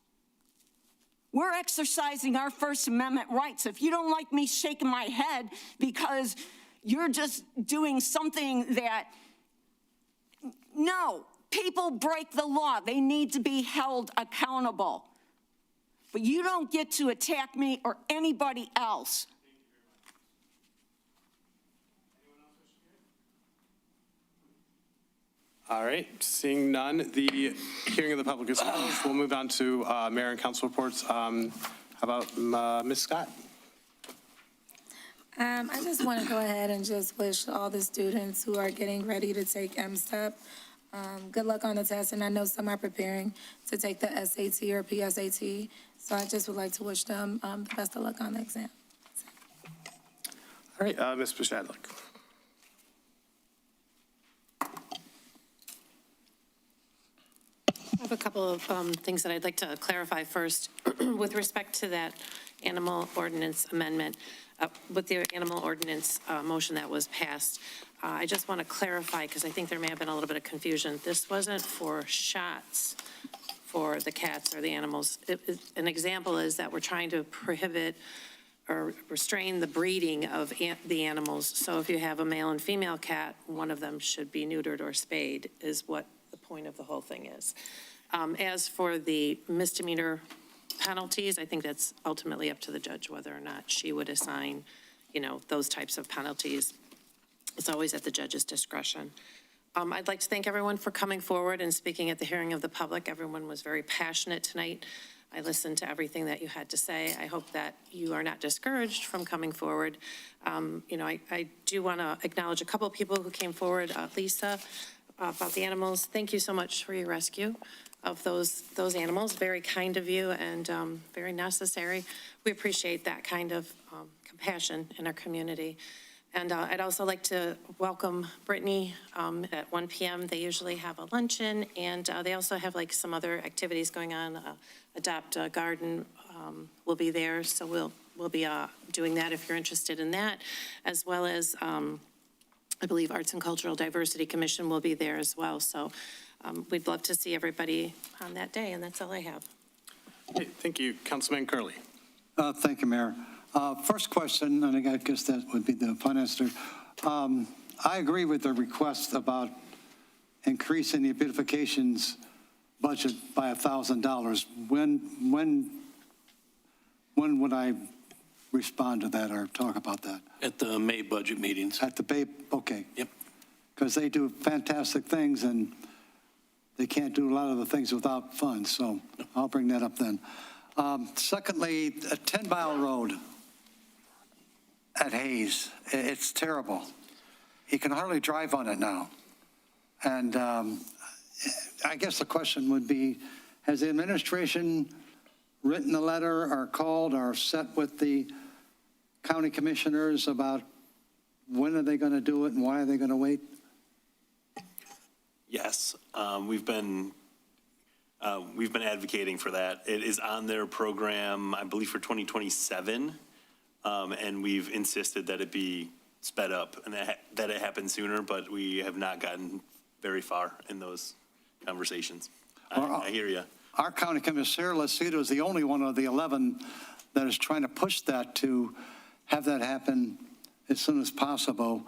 We're exercising our First Amendment rights. If you don't like me shaking my head because you're just doing something that, no, people break the law. They need to be held accountable. But you don't get to attack me or anybody else.
All right, seeing none, the hearing of the public is closed. We'll move on to mayor and council reports. How about Ms. Scott?
I just want to go ahead and just wish all the students who are getting ready to take MSTEP good luck on the test, and I know some are preparing to take the SAT or PSAT, so I just would like to wish them the best of luck on the exam.
All right, Ms. Bashadlik.
I have a couple of things that I'd like to clarify first with respect to that animal ordinance amendment, with the animal ordinance motion that was passed. I just want to clarify, because I think there may have been a little bit of confusion. This wasn't for shots for the cats or the animals. An example is that we're trying to prohibit or restrain the breeding of the animals. So if you have a male and female cat, one of them should be neutered or spayed, is what the point of the whole thing is. As for the misdemeanor penalties, I think that's ultimately up to the judge whether or not she would assign, those types of penalties. It's always at the judge's discretion. I'd like to thank everyone for coming forward and speaking at the hearing of the public. Everyone was very passionate tonight. I listened to everything that you had to say. I hope that you are not discouraged from coming forward. I do want to acknowledge a couple of people who came forward. Lisa, about the animals, thank you so much for your rescue of those animals. Very kind of you and very necessary. We appreciate that kind of compassion in our community. And I'd also like to welcome Brittany at 1 p.m. They usually have a luncheon, and they also have like some other activities going on. Adopt a Garden will be there, so we'll be doing that if you're interested in that, as well as I believe Arts and Cultural Diversity Commission will be there as well. So we'd love to see everybody on that day, and that's all I have.
Okay, thank you. Councilman Curley.
Thank you, Mayor. First question, and I guess that would be the finance minister. I agree with the request about increasing the beautifications budget by $1,000. When would I respond to that or talk about that?
At the May budget meetings.
At the May, okay.
Yep.
Because they do fantastic things, and they can't do a lot of the things without funds, so I'll bring that up then. Secondly, a 10 Mile Road at Hayes, it's terrible. You can hardly drive on it now. And I guess the question would be, has the administration written a letter or called or set with the county commissioners about when are they going to do it and why are they going to wait?
Yes, we've been advocating for that. It is on their program, I believe, for 2027, and we've insisted that it be sped up and that it happen sooner, but we have not gotten very far in those conversations. I hear you.
Our county commissioner, Lucido, is the only one of the 11 that is trying to push that to have that happen as soon as possible.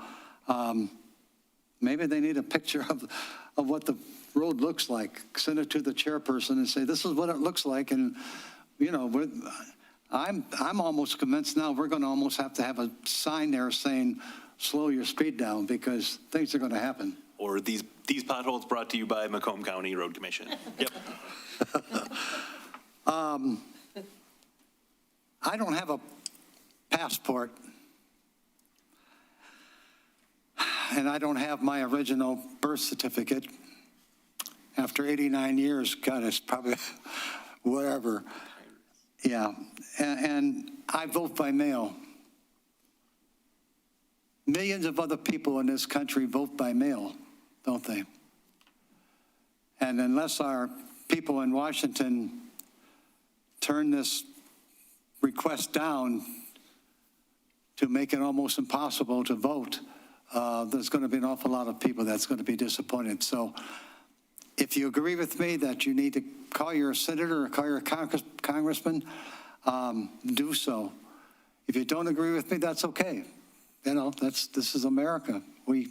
Maybe they need a picture of what the road looks like. Send it to the chairperson and say, this is what it looks like. And, you know, I'm almost convinced now we're going to almost have to have a sign there saying, slow your speed down because things are going to happen.
Or these potholes brought to you by Macomb County Road Commission. Yep.
I don't have a passport, and I don't have my original birth certificate. After 89 years, God, it's probably whatever. Yeah, and I vote by mail. Millions of other people in this country vote by mail, don't they? And unless our people in Washington turn this request down to make it almost impossible to vote, there's going to be an awful lot of people that's going to be disappointed. So if you agree with me that you need to call your senator or call your congressman, do so. If you don't agree with me, that's okay. You know, this is America. We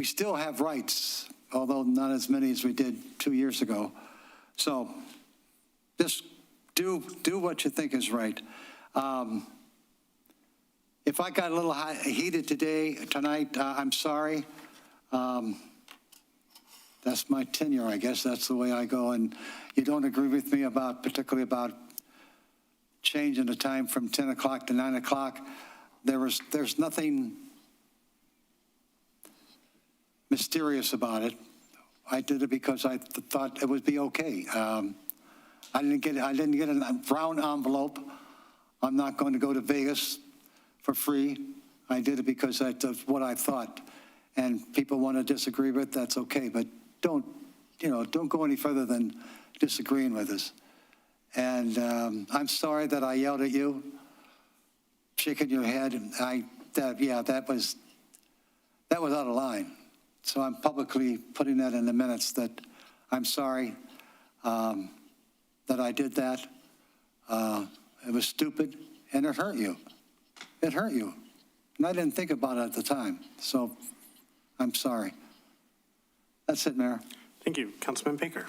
still have rights, although not as many as we did 2 years ago. So just do what you think is right. If I got a little heated tonight, I'm sorry. That's my tenure, I guess. That's the way I go. And you don't agree with me particularly about changing the time from 10 o'clock to 9 o'clock. There's nothing mysterious about it. I did it because I thought it would be okay. I didn't get a brown envelope. I'm not going to go to Vegas for free. I did it because that's what I thought. And people want to disagree with, that's okay. But don't go any further than disagreeing with us. And I'm sorry that I yelled at you, shaking your head. That was out of line. So I'm publicly putting that in the minutes that I'm sorry that I did that. It was stupid and it hurt you. It hurt you. And I didn't think about it at the time. So I'm sorry. That's it, Mayor.
Thank you. Councilman Baker.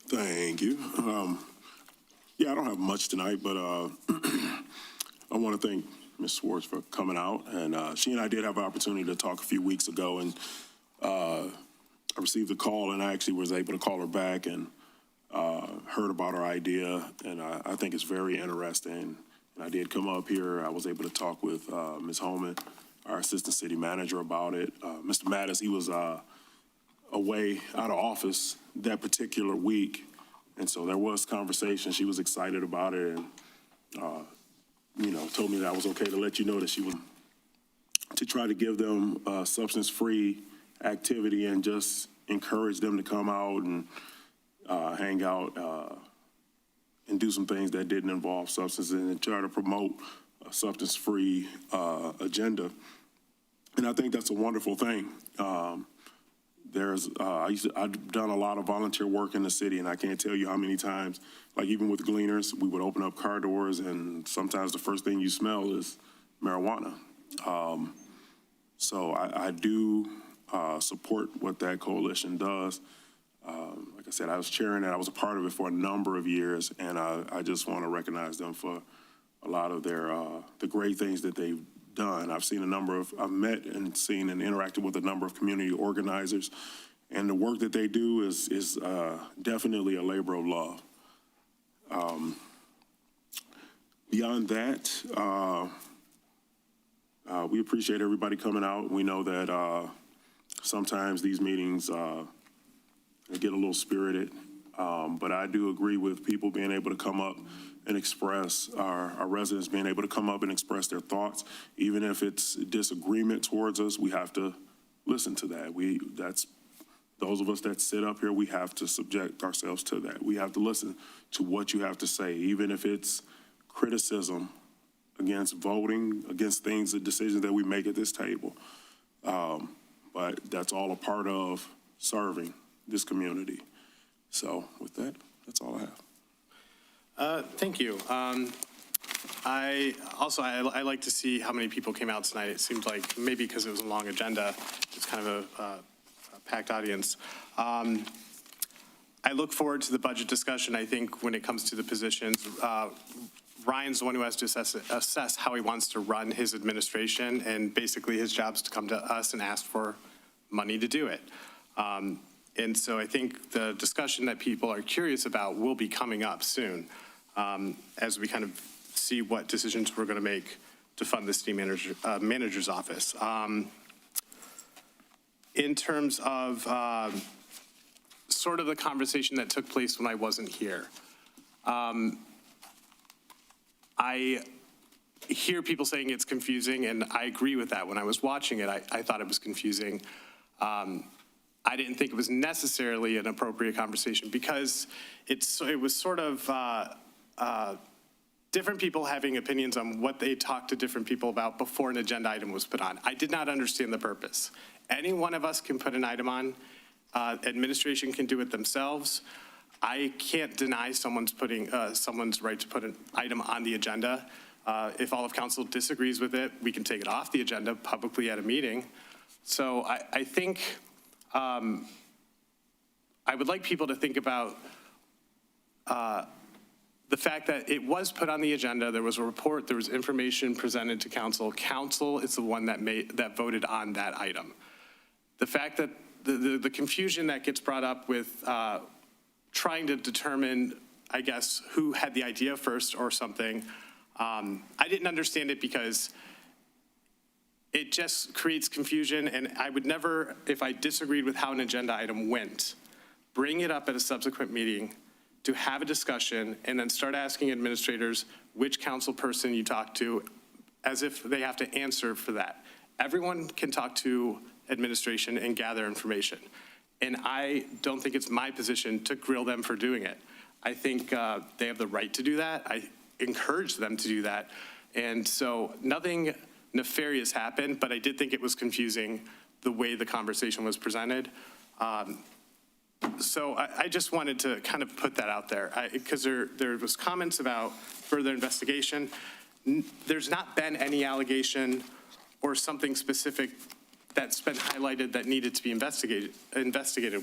Thank you. I don't have much tonight, but I want to thank Ms. Swartz for coming out. And she and I did have an opportunity to talk a few weeks ago, and I received a call, and I actually was able to call her back and heard about her idea, and I think it's very interesting. And I did come up here. I was able to talk with Ms. Holman, our assistant city manager, about it. Mr. Mattis, he was away out of office that particular week, and so there was conversation. She was excited about it, and told me that I was okay to let you know that she was to try to give them substance-free activity and just encourage them to come out and hang out and do some things that didn't involve substances and try to promote a substance-free agenda. And I think that's a wonderful thing. I've done a lot of volunteer work in the city, and I can't tell you how many times, like even with Gleaners, we would open up car doors, and sometimes the first thing you smell is marijuana. So I do support what that coalition does. Like I said, I was chairing it. I was a part of it for a number of years, and I just want to recognize them for a lot of the great things that they've done. I've met and seen and interacted with a number of community organizers, And the work that they do is definitely a labor of love. Beyond that, we appreciate everybody coming out. We know that sometimes these meetings get a little spirited, but I do agree with people being able to come up and express, our residents being able to come up and express their thoughts. Even if it's disagreement towards us, we have to listen to that. Those of us that sit up here, we have to subject ourselves to that. We have to listen to what you have to say, even if it's criticism against voting, against things, the decisions that we make at this table. But that's all a part of serving this community. So with that, that's all I have.
Thank you. I like to see how many people came out tonight. It seemed like maybe because it was a long agenda, it's kind of a packed audience. I look forward to the budget discussion. I think when it comes to the positions, Ryan's the one who has to assess how he wants to run his administration, and basically his job is to come to us and ask for money to do it. And so I think the discussion that people are curious about will be coming up soon as we kind of see what decisions we're going to make to fund the city manager's office. In terms of sort of the conversation that took place when I wasn't here, I hear people saying it's confusing, and I agree with that. When I was watching it, I thought it was confusing. I didn't think it was necessarily an appropriate conversation because it was sort of different people having opinions on what they talked to different people about before an agenda item was put on. I did not understand the purpose. Any one of us can put an item on. Administration can do it themselves. I can't deny someone's right to put an item on the agenda. If all of council disagrees with it, we can take it off the agenda publicly at a meeting. So I think I would like people to think about the fact that it was put on the agenda. There was a report, there was information presented to council. Council is the one that voted on that item. The fact that the confusion that gets brought up with trying to determine, I guess, who had the idea first or something, I didn't understand it because it just creates confusion, and I would never, if I disagreed with how an agenda item went, bring it up at a subsequent meeting to have a discussion and then start asking administrators which council person you talk to as if they have to answer for that. Everyone can talk to administration and gather information. And I don't think it's my position to grill them for doing it. I think they have the right to do that. I encourage them to do that. And so nothing nefarious happened, but I did think it was confusing the way the conversation was presented. So I just wanted to kind of put that out there because there was comments about further investigation. There's not been any allegation or something specific that's been highlighted that needed to be investigated.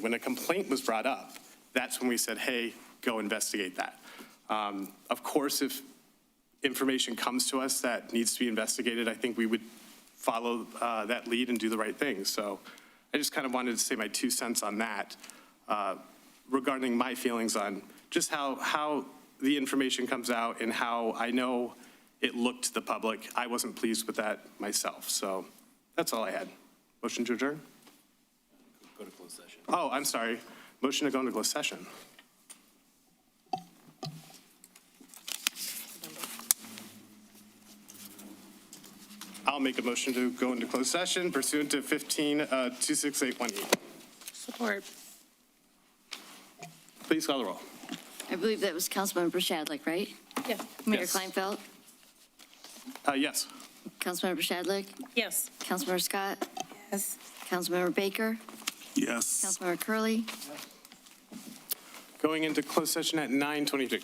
When a complaint was brought up, that's when we said, hey, go investigate that. Of course, if information comes to us that needs to be investigated, I think we would follow that lead and do the right thing. So I just kind of wanted to say my 2 cents on that regarding my feelings on just how the information comes out and how I know it looked to the public. I wasn't pleased with that myself. So that's all I had. Motion to adjourn?
Go to closed session.
Oh, I'm sorry. Motion to go into closed session. I'll make a motion to go into closed session pursuant to 15-26818.
Support.
Please call the roll.
I believe that was Councilmember Shadlick, right?
Yeah.
Mayor
Yes.
Kleinfeld?
Yes.
Councilmember Shadlick?
Yes.
Councilmember Scott?
Yes.
Councilmember Baker?
Yes.
Councilmember Curley.
Going into closed session at 9:23.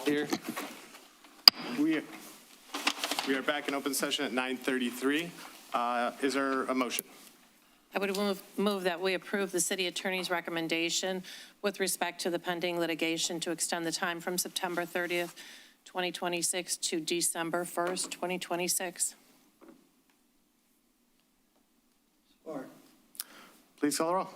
Here. We are back in open session at 9:33. Is there a motion?
I would move that we approve the city attorney's recommendation with respect to the pending litigation to extend the time from September 30th, 2026 to December 1st, 2026.
Or
Please call the roll.